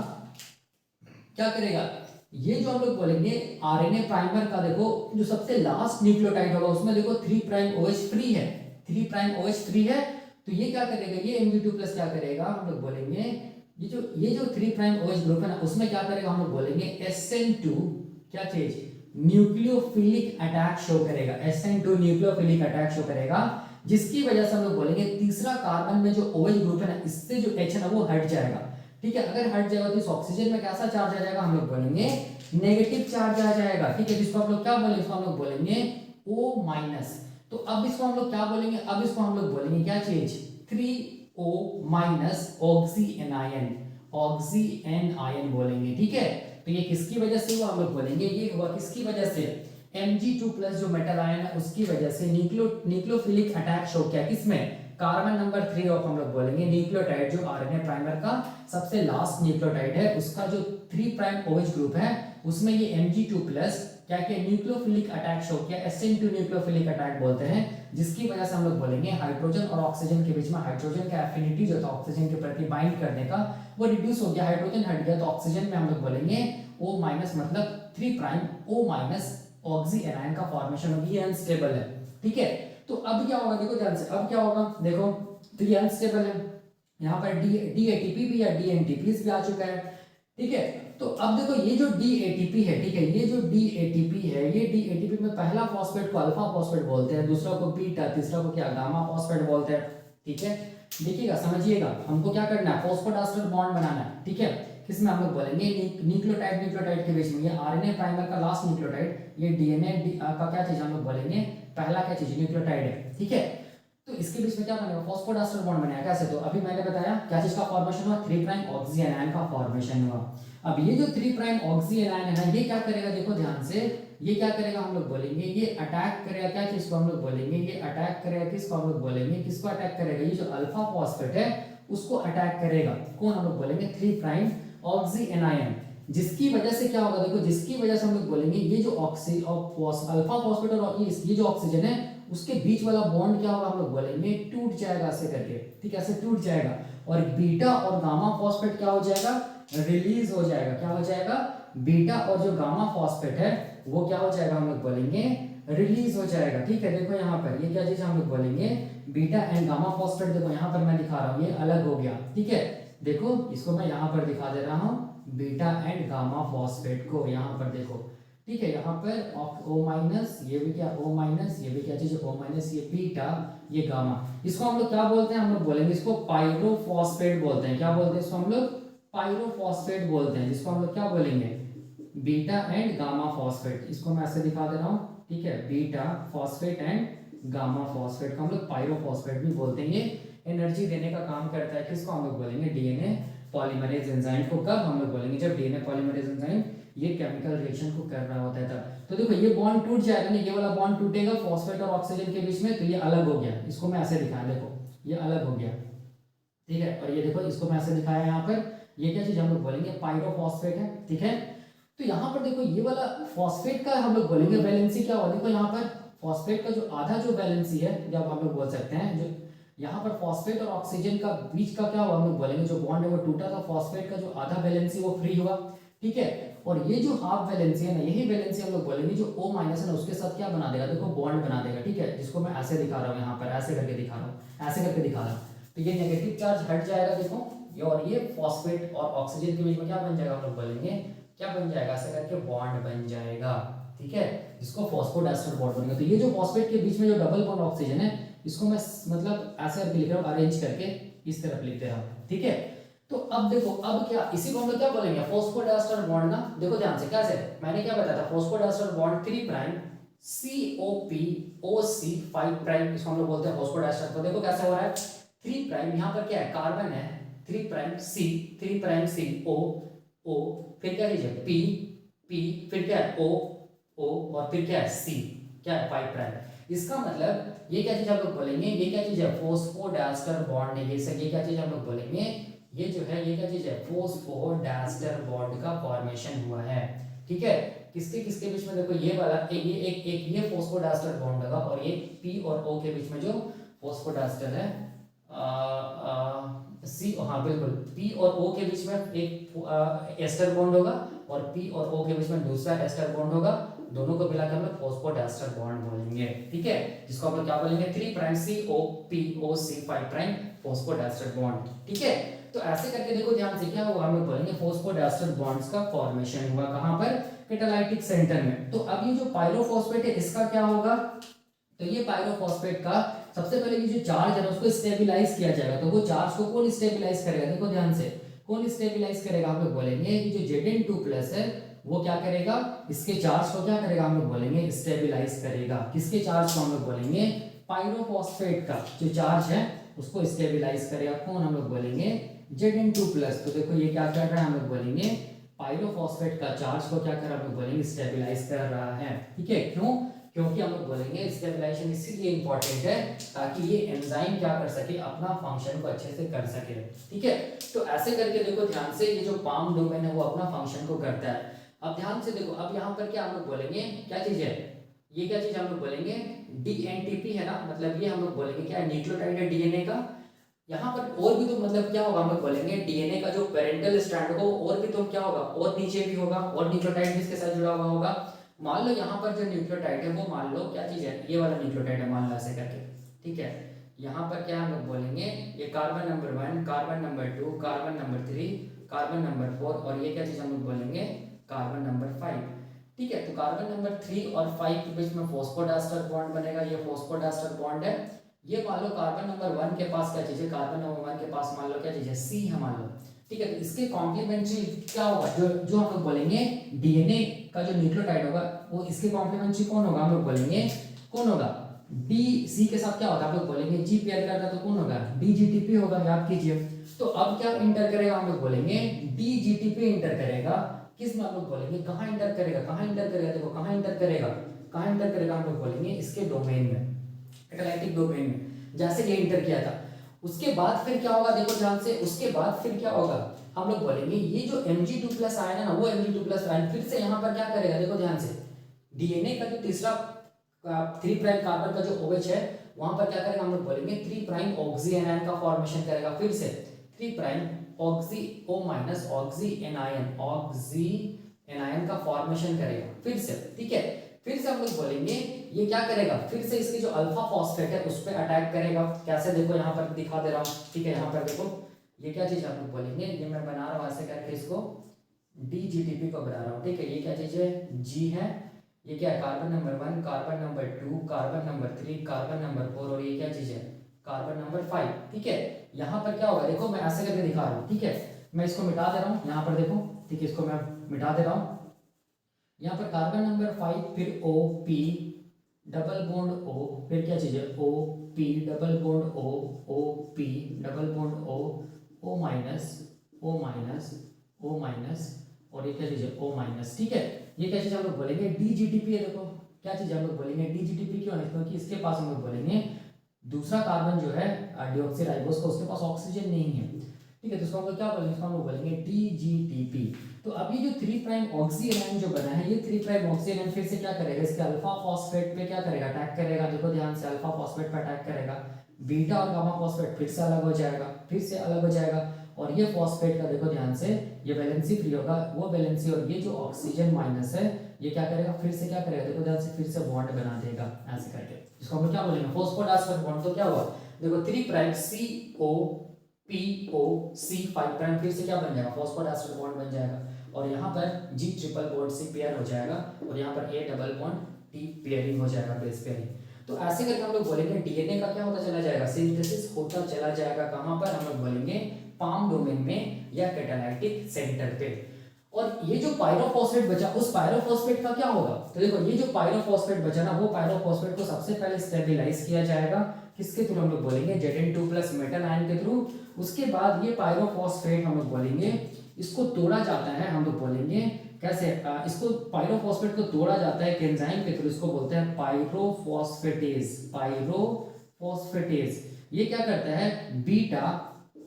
क्या करेगा, ये जो हम लोग बोलेंगे आरएनए प्राइमर का, देखो जो सबसे लास्ट न्यूक्लियोटाइड होगा उसमें देखो 3' OH फ्री है, 3' OH फ्री है। तो ये क्या करेगा, ये Mg2+ क्या करेगा, हम लोग बोलेंगे ये जो 3' OH ग्रुप है ना, उसमें क्या करेगा, हम लोग बोलेंगे SN2 क्या चीज, न्यूक्लियोफिलिक अटैक शो करेगा, SN2 न्यूक्लियोफिलिक अटैक शो करेगा, जिसकी वजह से हम लोग बोलेंगे तीसरा कार्बन में जो OH ग्रुप है ना, इससे जो H है ना वो हट जाएगा, ठीक है। अगर हट जाएगा तो इस ऑक्सीजन में कैसा चार्ज आ जाएगा, हम लोग बोलेंगे नेगेटिव चार्ज आ जाएगा, ठीक है। जिसको हम लोग क्या बोलेंगे, इसको हम लोग बोलेंगे O-। तो अब इसको हम लोग क्या बोलेंगे, अब इसको हम लोग बोलेंगे क्या चीज, 3O- ऑक्सी एन आयन बोलेंगे, ठीक है। तो ये किसकी वजह से हुआ, हम लोग बोलेंगे ये हुआ किसकी वजह से, Mg2+ जो मेटल आयन है उसकी वजह से न्यूक्लियोफिलिक अटैक शो किया, किसमें, कार्बन नंबर 3 ऑफ हम लोग बोलेंगे न्यूक्लियोटाइड, जो आरएनए प्राइमर का सबसे लास्ट न्यूक्लियोटाइड है, उसका जो 3' OH ग्रुप है, उसमें ये Mg2+ क्या किया, न्यूक्लियोफिलिक अटैक शो किया, SN2 न्यूक्लियोफिलिक अटैक बोलते हैं, जिसकी वजह से हम लोग बोलेंगे हाइड्रोजन और ऑक्सीजन के बीच में हाइड्रोजन का एफिनिटी जो था ऑक्सीजन के प्रति बाइंड करने का, वो रिड्यूस हो गया, हाइड्रोजन हट गया, तो ऑक्सीजन में हम लोग बोलेंगे O- मतलब 3' O- ऑक्सी एनायन का फॉर्मेशन होगी, ये अनस्टेबल है, ठीक है। तो अब क्या होगा, देखो ध्यान से, अब क्या होगा, देखो, तो ये अनस्टेबल है, यहाँ पर DATP भी या DNTP भी आ चुका है, ठीक है। तो अब देखो ये जो DATP है, ठीक है, ये जो DATP है, ये DATP में में पहला फॉस्फेट को अल्फा फॉस्फेट बोलते हैं, दूसरा को बीटा, तीसरा को क्या गामा फॉस्फेट बोलते हैं। ठीक है, देखिएगा समझिएगा, हमको क्या करना है, फॉस्फोडाइस्टर बॉन्ड बनाना है। ठीक है, किसमें हम लोग बोलेंगे न्यूक्लियोटाइड न्यूक्लियोटाइड के बीच में, ये आरएनए प्राइमर का लास्ट न्यूक्लियोटाइड, ये डीएनए का क्या चीज हम लोग बोलेंगे, पहला क्या चीज न्यूक्लियोटाइड है। ठीक है, तो इसके बीच में क्या बनेगा, फॉस्फोडाइस्टर बॉन्ड बनेगा। कैसे, तो अभी मैंने बताया क्या चीज का फॉर्मेशन हुआ, 3 प्राइम ऑक्सी एनायन का फॉर्मेशन हुआ। अब ये जो 3 प्राइम ऑक्सी एनायन है ये क्या करेगा, देखो ध्यान से, ये क्या करेगा हम लोग बोलेंगे, ये अटैक करेगा क्या चीज को हम लोग बोलेंगे, ये अटैक करेगा किसको हम लोग बोलेंगे, किसको अटैक करेगा, ये जो अल्फा फॉस्फेट है उसको अटैक करेगा। कौन हम लोग बोलेंगे, 3 प्राइम ऑक्सी एनायन, जिसकी वजह से क्या होगा, देखो जिसकी वजह से हम लोग बोलेंगे ये जो ऑक्सी अल्फा फॉस्फेट और ये जो ऑक्सीजन है उसके बीच वाला बॉन्ड क्या होगा, हम लोग बोलेंगे टूट जाएगा ऐसे करके। ठीक है, ऐसे टूट जाएगा, और बीटा और गामा फॉस्फेट क्या हो जाएगा, रिलीज हो जाएगा। क्या हो जाएगा, बीटा और जो गामा फॉस्फेट है वो क्या हो जाएगा, हम लोग बोलेंगे रिलीज हो जाएगा। ठीक है, देखो यहाँ पर ये क्या चीज हम लोग बोलेंगे, बीटा एंड गामा फॉस्फेट, देखो यहाँ पर मैं दिखा रहा हूँ, ये अलग हो गया। ठीक है, देखो इसको मैं यहाँ पर दिखा दे रहा हूँ, बीटा एंड गामा फॉस्फेट को यहाँ पर देखो। ठीक है, यहाँ पर O माइनस, ये भी क्या O माइनस, ये भी क्या चीज O माइनस, ये बीटा, ये गामा, इसको हम लोग क्या बोलते हैं, हम लोग बोलेंगे इसको पायरोफॉस्फेट बोलते हैं। क्या बोलते हैं इसको हम लोग, पायरोफॉस्फेट बोलते हैं, जिसको हम लोग क्या बोलेंगे, बीटा एंड गामा फॉस्फेट। इसको मैं ऐसे दिखा दे रहा हूँ। ठीक है, beta phosphate and gamma phosphate को हम लोग पायरोफॉस्फेट भी बोलते हैं। ये एनर्जी देने का काम करता है, किसको हम लोग बोलेंगे, डीएनए पॉलीमरेज एंजाइम को। कब हम लोग बोलेंगे, जब डीएनए पॉलीमरेज एंजाइम ये केमिकल रिएक्शन को कर रहा होता है तब। तो देखो ये बॉन्ड टूट जाएगा ना, ये वाला बॉन्ड टूटेगा फॉस्फेट और ऑक्सीजन के बीच में, तो ये अलग हो गया। इसको मैं ऐसे दिखाया, देखो ये अलग हो गया। ठीक है, और ये देखो इसको मैं ऐसे दिखाया यहाँ पर, ये क्या चीज हम लोग बोलेंगे, पायरोफॉस्फेट है। ठीक है, तो यहाँ पर देखो ये वाला फॉस्फेट का हम लोग बोलेंगे वैलेंसी क्या हुआ, देखो यहाँ पर फॉस्फेट का जो आधा जो वैलेंसी है, जब हम लोग बोल सकते हैं, जो यहाँ पर फॉस्फेट और ऑक्सीजन का बीच का क्या हुआ, हम लोग बोलेंगे जो बॉन्ड है वो टूटा था, फॉस्फेट का जो आधा वैलेंसी वो फ्री हुआ। ठीक है, और ये जो हाफ वैलेंसी है ना, यही वैलेंसी हम लोग बोलेंगे जो O माइनस है ना उसके साथ क्या बना देगा, देखो बॉन्ड बना देगा। ठीक है, जिसको मैं ऐसे दिखा रहा हूँ, यहाँ पर ऐसे करके दिखा रहा हूँ, ऐसे करके दिखा रहा हूँ, तो ये नेगेटिव चार्ज हट जाएगा देखो, और ये फॉस्फेट और ऑक्सीजन के बीच में क्या बन जाएगा, हम लोग बोलेंगे क्या बन जाएगा, ऐसे करके बॉन्ड बन जाएगा। ठीक है, जिसको फॉस्फोडाइस्टर बॉन्ड बनेगा। तो ये जो फॉस्फेट के बीच में जो डबल बॉन्ड ऑक्सीजन है, इसको मैं मतलब ऐसे करके लिख रहा हूँ, अरेंज करके इस तरफ लिख दे रहा हूँ। ठीक है, तो अब देखो, अब क्या इसी को हम लोग क्या बोलेंगे, फॉस्फोडाइस्टर बॉन्ड ना। देखो ध्यान से, कैसे मैंने क्या बताया था, phosphodiester bond 3 prime COPOC 5 prime, इसको हम लोग बोलते हैं फॉस्फोडाइस्टर। तो देखो कैसे हो रहा है, 3 प्राइम यहाँ पर क्या है, कार्बन है, 3 prime C, 3 prime C O O, फिर क्या लीजिए P P, फिर क्या है O O, और फिर क्या है C, क्या है 5 प्राइम। इसका मतलब ये क्या चीज हम लोग बोलेंगे, ये क्या चीज है, फॉस्फोडाइस्टर बॉन्ड है। ये क्या चीज हम लोग बोलेंगे, ये जो है ये क्या चीज है, फॉस्फोडाइस्टर बॉन्ड का फॉर्मेशन हुआ है। ठीक है, किसके किसके बीच में, देखो ये वाला एक ये फॉस्फोडाइस्टर बॉन्ड लगा, और ये P और O के बीच में जो फॉस्फोडाइस्टर है सी, हाँ बिल्कुल, P और O के बीच में एक एस्टर बॉन्ड होगा, और P और O के बीच में दूसरा एस्टर बॉन्ड होगा, दोनों को मिलाकर हम लोग फॉस्फोडाइस्टर बॉन्ड बोलेंगे। ठीक है, जिसको हम लोग क्या बोलेंगे, 3 prime COPOC 5 prime phosphodiester bond. ठीक है, तो ऐसे करके देखो ध्यान से क्या हुआ, हम लोग बोलेंगे फॉस्फोडाइस्टर बॉन्ड्स का फॉर्मेशन हुआ कहां पर, कैटालाइटिक सेंटर में। तो अब ये जो पायरोफॉस्फेट है इसका क्या होगा, तो ये पायरोफॉस्फेट का सबसे पहले ये जो चार्ज है ना उसको स्टेबलाइज किया जाएगा। तो वो चार्ज को कौन स्टेबलाइज करेगा, देखो ध्यान से, कौन स्टेबलाइज करेगा, हम लोग बोलेंगे कि जो Zn2+ है वो क्या करेगा, इसके चार्ज को क्या करेगा, हम लोग बोलेंगे स्टेबलाइज करेगा। किसके चार्ज को हम लोग बोलेंगे, पायरोफॉस्फेट का जो चार्ज है उसको स्टेबलाइज करेगा। कौन हम लोग बोलेंगे, Zn2+। तो देखो ये क्या कर रहा है, हम लोग बोलेंगे पायरोफॉस्फेट का चार्ज को क्या कर रहा है, हम लोग बोलेंगे स्टेबलाइज कर रहा है। ठीक है, क्यों, क्योंकि हम लोग बोलेंगे स्टेबलाइजेशन इसीलिए इंपॉर्टेंट है ताकि ये एंजाइम क्या कर सके, अपना फंक्शन को अच्छे से कर सके। ठीक है, तो ऐसे करके देखो ध्यान से, ये जो पाम डोमेन है वो अपना फंक्शन को करता है। अब ध्यान से देखो, अब यहाँ पर क्या हम लोग बोलेंगे, क्या चीज है, ये क्या चीज हम लोग बोलेंगे, DNTP है ना, मतलब ये हम लोग बोलेंगे क्या, न्यूक्लियोटाइड है डीएनए का। यहाँ पर और भी तो मतलब क्या होगा, हम लोग बोलेंगे डीएनए का जो पेरेंटल स्ट्रैंड होगा और भी तो क्या होगा, और नीचे भी होगा, और न्यूक्लियोटाइड भी इसके साथ जुड़ा हुआ होगा। मान लो यहाँ पर जो न्यूक्लियोटाइड है वो मान लो क्या चीज है, ये वाला न्यूक्लियोटाइड है, मान लो ऐसे करके। ठीक है, यहाँ पर क्या हम लोग बोलेंगे, ये carbon number 1, carbon number 2, carbon number 3, carbon number 4, और ये क्या चीज हम लोग बोलेंगे, कार्बन नंबर 5। ठीक है। तो कार्बन नंबर 3 और 5 के बीच में फॉस्फोडाइस्टर बॉन्ड बनेगा, ये फॉस्फोडाइस्टर बॉन्ड है। ये मान लो कार्बन नंबर 1 के पास क्या चीज है, कार्बन नंबर 1 के पास मान लो क्या चीज है, सी है मान लो। ठीक है, तो इसके कॉम्प्लीमेंट्री क्या होगा, जो जो हम लोग बोलेंगे डीएनए का जो न्यूक्लियोटाइड होगा वो इसके कॉम्प्लीमेंट्री कौन होगा, हम लोग बोलेंगे कौन होगा, डी। सी के साथ क्या होगा, हम लोग बोलेंगे जी पेयर करता तो कौन होगा, डीजीटीपी होगा, याद कीजिए। तो अब क्या इंटर करेगा, हम लोग बोलेंगे डीजीटीपी इंटर करेगा, किस में हम लोग बोलेंगे, कहाँ इंटर करेगा, कहाँ इंटर करेगा, देखो कहाँ इंटर करेगा, कहाँ इंटर करेगा, हम लोग बोलेंगे इसके डोमेन में, कैटालाइटिक डोमेन में, जैसे ये इंटर किया था। उसके बाद फिर क्या होगा, देखो ध्यान से, उसके बाद फिर क्या होगा, हम लोग बोलेंगे ये जो Mg2+ आयन है ना, वो Mg2+ आयन फिर से यहाँ पर क्या करेगा, देखो ध्यान से, डीएनए का जो तीसरा 3 प्राइम कार्बन का जो OH है वहां पर क्या करेगा, हम लोग बोलेंगे 3 प्राइम ऑक्सी एनायन का फॉर्मेशन करेगा, फिर से 3 prime oxy O- oxy anion का फॉर्मेशन करेगा फिर से। ठीक है, फिर से हम लोग बोलेंगे ये क्या करेगा, फिर से इसकी जो अल्फा फॉस्फेट है उस पर अटैक करेगा, कैसे देखो यहाँ पर दिखा दे रहा हूँ। ठीक है, यहाँ पर देखो ये क्या चीज हम लोग बोलेंगे, ये मैं बना रहा हूँ ऐसे करके, इसको डीजीटीपी को बना रहा हूँ। ठीक है, ये क्या चीज है, जी है, ये क्या है, carbon number 1, carbon number 2, carbon number 3, carbon number 4, और ये क्या चीज है, कार्बन नंबर 5। ठीक है, यहाँ पर क्या होगा, देखो मैं ऐसे करके दिखा रहा हूँ। ठीक है, मैं इसको मिटा दे रहा हूँ यहाँ पर देखो। ठीक है, इसको मैं मिटा दे रहा हूँ। यहाँ पर कार्बन नंबर 5, फिर O P double bond O, फिर क्या चीज है, O P double bond O, O P double bond O, O minus, O minus, O minus, और ये क्या चीज है, O माइनस। ठीक है, ये क्या चीज हम लोग बोलेंगे, डीजीटीपी है। देखो क्या चीज हम लोग बोलेंगे डीजीटीपी, क्यों है, क्योंकि इसके पास हम लोग बोलेंगे दूसरा कार्बन जो है डिऑक्सीराइबोस का, उसके पास ऑक्सीजन नहीं है। ठीक है, तो इसको हम लोग क्या बोलेंगे, इसको हम लोग बोलेंगे डीजीटीपी। तो अब ये जो 3 प्राइम ऑक्सी एनायन जो बना है, ये 3 प्राइम ऑक्सी एनायन फिर से क्या करेगा, इसके अल्फा फॉस्फेट पे क्या करेगा, अटैक करेगा। देखो ध्यान से, अल्फा फॉस्फेट पे अटैक करेगा, बीटा और गामा फॉस्फेट फिर से अलग हो जाएगा, फिर से अलग हो जाएगा, और ये फॉस्फेट का देखो ध्यान से, ये वैलेंसी फ्री होगा, वो वैलेंसी और ये जो ऑक्सीजन माइनस है ये क्या करेगा, फिर से क्या करेगा, देखो ध्यान से, फिर से बॉन्ड बना देगा ऐसे करके। इसको हम लोग क्या बोलेंगे, फॉस्फोडाइस्टर बॉन्ड। तो क्या हुआ, देखो 3 prime CO PO C5 prime फिर से क्या बन जाएगा, फॉस्फोडाइस्टर बॉन्ड बन जाएगा, और यहाँ पर G ट्रिपल बॉन्ड से पेयर हो जाएगा, और यहाँ पर A double bond T pairing हो जाएगा, बेस पेयरिंग। तो ऐसे करके हम लोग बोलेंगे डीएनए का क्या होता चला जाएगा, सिंथेसिस होता चला जाएगा। कहाँ पर, हम लोग बोलेंगे पाम डोमेन में या कैटालाइटिक सेंटर पे। और ये जो पायरोफॉस्फेट बचा, उस पायरोफॉस्फेट का क्या होगा, तो देखो ये जो पायरोफॉस्फेट बचा ना, वो पायरोफॉस्फेट को सबसे पहले स्टेबलाइज किया जाएगा, किसके थ्रू, हम लोग बोलेंगे Zn2+ मेटल आयन के थ्रू। उसके बाद ये पायरोफॉस्फेट हम लोग बोलेंगे इसको तोड़ा जाता है, हम लोग बोलेंगे कैसे, इसको पायरोफॉस्फेट को तोड़ा जाता है एक एंजाइम के थ्रू, इसको बोलते हैं पायरोफॉस्फेटेज। पायरोफॉस्फेटेज ये क्या करता है, बीटा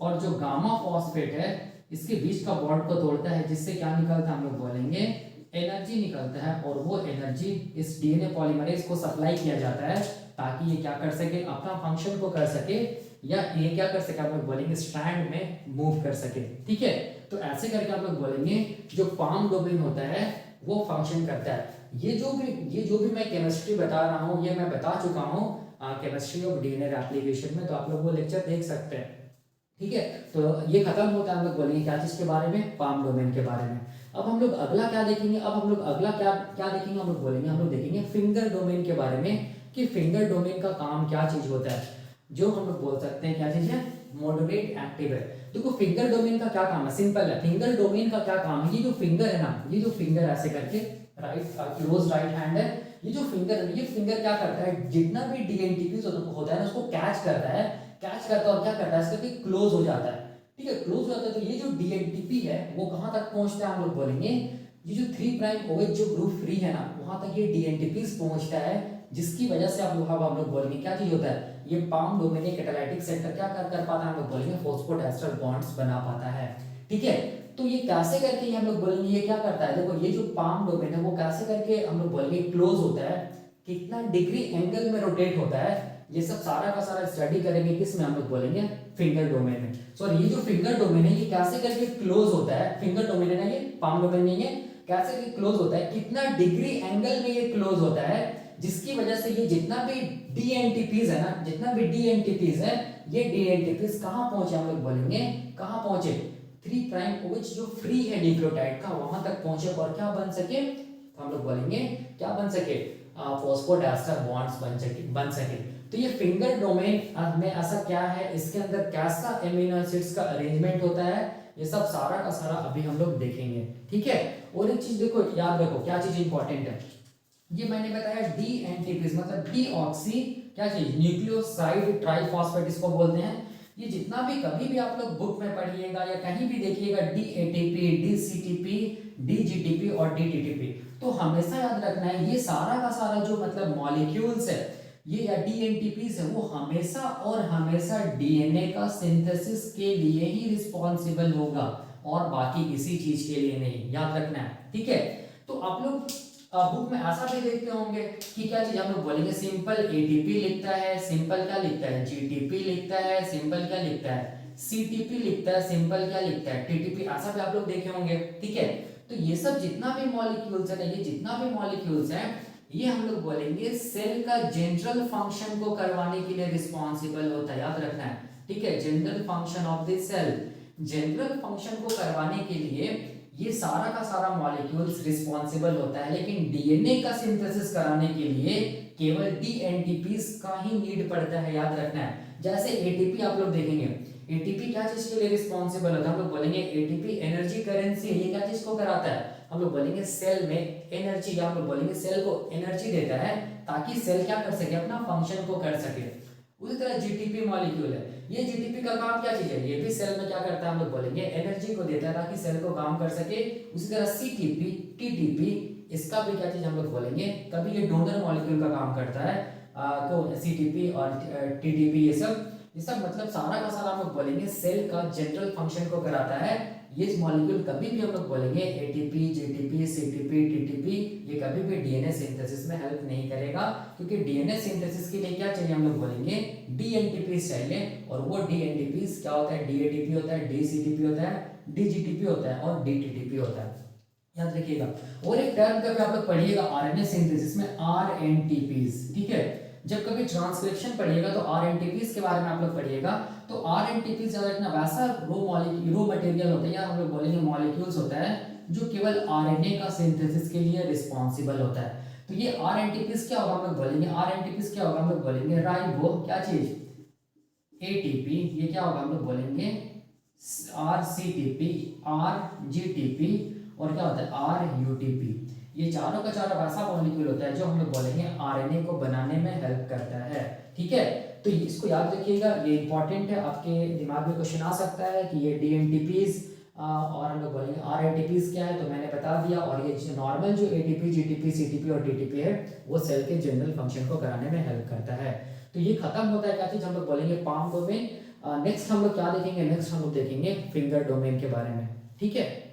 और जो गामा फॉस्फेट है इसके बीच का बॉन्ड को तोड़ता है, जिससे क्या निकलता है, हम लोग बोलेंगे एनर्जी निकलता है, और वो एनर्जी इस डीएनए पॉलीमरेज को सप्लाई किया जाता है, ताकि ये क्या कर सके, अपना फंक्शन को कर सके, या ये क्या कर सके, हम लोग बोलेंगे स्ट्रैंड में मूव कर सके। ठीक है, तो ऐसे करके हम लोग बोलेंगे जो पाम डोमेन होता है वो फंक्शन करता है। ये जो भी मैं केमिस्ट्री बता रहा हूँ, ये मैं बता चुका हूँ केमिस्ट्री ऑफ डीएनए एप्लीकेशन में, तो आप लोग वो लेक्चर देख सकते हैं। ठीक है, तो ये खत्म होता है, हम लोग बोलेंगे क्या चीज के बारे में, पाम डोमेन के बारे में। अब हम लोग अगला क्या देखेंगे, अब हम लोग अगला क्या क्या देखेंगे, हम लोग बोलेंगे, हम लोग देखेंगे फिंगर डोमेन के बारे में, कि फिंगर डोमेन का काम क्या चीज होता है, जो हम लोग बोल सकते हैं क्या चीज है, मॉडरेट एक्टिव है। देखो फिंगर डोमेन का क्या काम है, सिंपल है, फिंगर डोमेन का क्या काम है, ये जो फिंगर है ना, ये जो फिंगर ऐसे करके राइट क्लोज राइट हैंड है, ये जो फिंगर है, ये फिंगर क्या करता है, जितना भी डीएनटीपी होता है ना उसको कैच करता है, और क्या करता है, इसका क्लोज हो जाता है। ठीक है, क्लोज हो जाता है, तो ये जो डीएनटीपी है वो कहां तक पहुंचता है, हम लोग बोलेंगे ये जो 3 प्राइम OH जो ग्रुप फ्री है ना, वहां तक ये डीएनटीपीज पहुंचता है, जिसकी वजह से हम लोग बोलेंगे क्या चीज होता है, ये पाम डोमेन कैटालाइटिक सेंटर क्या कर पाता है, हम लोग बोलेंगे फॉस्फोडाइस्टर बॉन्ड्स बना पाता है। ठीक है, तो ये कैसे करके हम लोग बोलेंगे ये क्या करता है, देखो ये जो पाम डोमेन है वो कैसे करके हम लोग बोलेंगे क्लोज होता है, कितना डिग्री एंगल में रोटेट होता है, ये सब सारा का सारा स्टडी करेंगे, किस में, हम लोग बोलेंगे फिंगर डोमेन में। सॉरी, ये जो फिंगर डोमेन है ये कैसे करके क्लोज होता है, फिंगर डोमेन है ना, ये पाम डोमेन नहीं है, कैसे क्लोज होता है, कितना डिग्री एंगल में ये क्लोज होता है, जिसकी वजह से ये जितना भी डीएनटीपीज है ना, जितना भी डीएनटीपीज है, ये डीएनटीपीज कहां पहुंचे, हम लोग बोलेंगे कहां पहुंचे, 3 प्राइम OH जो फ्री है न्यूक्लियोटाइड का, वहां तक पहुंचे, और क्या बन सके, तो हम लोग बोलेंगे क्या बन सके, फॉस्फोडाइस्टर बॉन्ड्स बन सके। तो ये फिंगर डोमेन में ऐसा क्या है, इसके अंदर कैसा एमिनो एसिड्स का अरेंजमेंट होता है, ये सब सारा का सारा अभी हम लोग देखेंगे, ठीक है। और एक चीज देखो, याद रखो क्या चीज इंपॉर्टेंट है, ये मैंने बताया डीएनटीपीज मतलब डीऑक्सी क्या चीज, न्यूक्लियोसाइड ट्राइफॉस्फेट इसको बोलते हैं। ये जितना भी कभी भी आप लोग बुक में पढ़िएगा या कहीं भी देखिएगा डीएटीपी, डीसीटीपी, डीजीटीपी और डीटीटीपी, तो हमेशा याद रखना है ये सारा का सारा जो मतलब मॉलिक्यूल्स है ये या डीएनटीपीज है वो हमेशा और हमेशा डीएनए का सिंथेसिस के लिए ही रिस्पॉन्सिबल होगा और बाकी किसी चीज के लिए नहीं, याद रखना है, ठीक है। तो आप लोग बुक में ऐसा भी देखते होंगे कि क्या चीज हम लोग बोलेंगे, सिंपल एटीपी लिखता है, सिंपल क्या लिखता है, जीटीपी लिखता है, सिंपल क्या लिखता है, सीटीपी लिखता है, सिंपल क्या लिखता है, टीटीपी, ऐसा भी आप लोग देखे होंगे, ठीक है। तो ये सब जितना भी मॉलिक्यूल्स है ना, ये जितना भी मॉलिक्यूल्स हैं ये हम लोग बोलेंगे सेल का जनरल फंक्शन को करवाने के लिए रिस्पॉन्सिबल होता है, याद रखना है, ठीक है। General function of the cell, general function को करवाने के लिए ये सारा का सारा मॉलिक्यूल्स रिस्पॉन्सिबल होता है, लेकिन डीएनए का सिंथेसिस कराने के लिए केवल डीएनटीपीज का ही नीड पड़ता है, याद रखना है। जैसे एटीपी आप लोग देखेंगे, एटीपी क्या चीज के लिए रिस्पॉन्सिबल होता है, हम लोग बोलेंगे एटीपी एनर्जी करेंसी, ये क्या चीज को कराता है, हम लोग बोलेंगे सेल में एनर्जी, या हम लोग बोलेंगे सेल को एनर्जी देता है ताकि सेल क्या कर सके, अपना फंक्शन को कर सके। उसी तरह जीटीपी मॉलिक्यूल है, ये जीटीपी का काम क्या चीज है, ये भी सेल में क्या करता है, हम लोग बोलेंगे एनर्जी को देता है ताकि सेल को काम कर सके। उसी तरह सीटीपी, टीटीपी, इसका भी क्या चीज हम लोग बोलेंगे, कभी ये डोनर मॉलिक्यूल का काम करता है, तो सीटीपी और टीटीपी ये सब मतलब सारा का सारा हम लोग बोलेंगे सेल का जनरल फंक्शन को कराता है। ये मॉलिक्यूल कभी भी हम लोग बोलेंगे एटीपी, जीटीपी, सीटीपी, टीटीपी, ये कभी भी डीएनए सिंथेसिस में हेल्प नहीं करेगा, क्योंकि डीएनए सिंथेसिस के लिए क्या चाहिए, हम लोग बोलेंगे डीएनटीपीज चाहिए, और वो डीएनटीपीज क्या होता है, डीएटीपी होता है, डीसीटीपी होता है, डीजीटीपी होता है और डीटीटीपी होता है, याद रखिएगा। और एक टर्म कभी आप लोग पढ़िएगा आरएनए सिंथेसिस में आरएनटीपीज, ठीक है। जब कभी ट्रांसक्रिप्शन पढ़िएगा तो आरएनटीपीज के बारे में आप लोग पढ़िएगा, तो आरएनटीपीज याद रखना वैसा रो मटेरियल होता है या हम लोग बोलेंगे मॉलिक्यूल्स होता है जो केवल आरएनए का सिंथेसिस के लिए रिस्पॉन्सिबल होता है। तो ये आरएनटीपीज क्या होगा, हम लोग बोलेंगे आरएनटीपीज क्या होगा, हम लोग बोलेंगे राइबो क्या चीज, एटीपी, ये क्या होगा, हम लोग बोलेंगे आरसीटीपी, आरजीटीपी और क्या होता है आरयूटीपी। ये चारों का चारों ऐसा मॉलिक्यूल होता है जो हम लोग बोलेंगे आरएनए को बनाने में हेल्प करता है, ठीक है। तो इसको याद रखिएगा, ये इंपॉर्टेंट है, आपके दिमाग में क्वेश्चन आ सकता है कि ये डीएनटीपीज और हम लोग बोलेंगे आरएनटीपीज क्या है, तो मैंने बता दिया। और ये नॉर्मल जो एटीपी, जीटीपी, सीटीपी और टीटीपी है वो सेल के जनरल फंक्शन को कराने में हेल्प करता है। तो ये खत्म होता है क्या चीज, हम लोग बोलेंगे पाम डोमेन। नेक्स्ट हम लोग क्या देखेंगे, नेक्स्ट हम लोग देखेंगे फिंगर डोमेन के बारे में, ठीक है।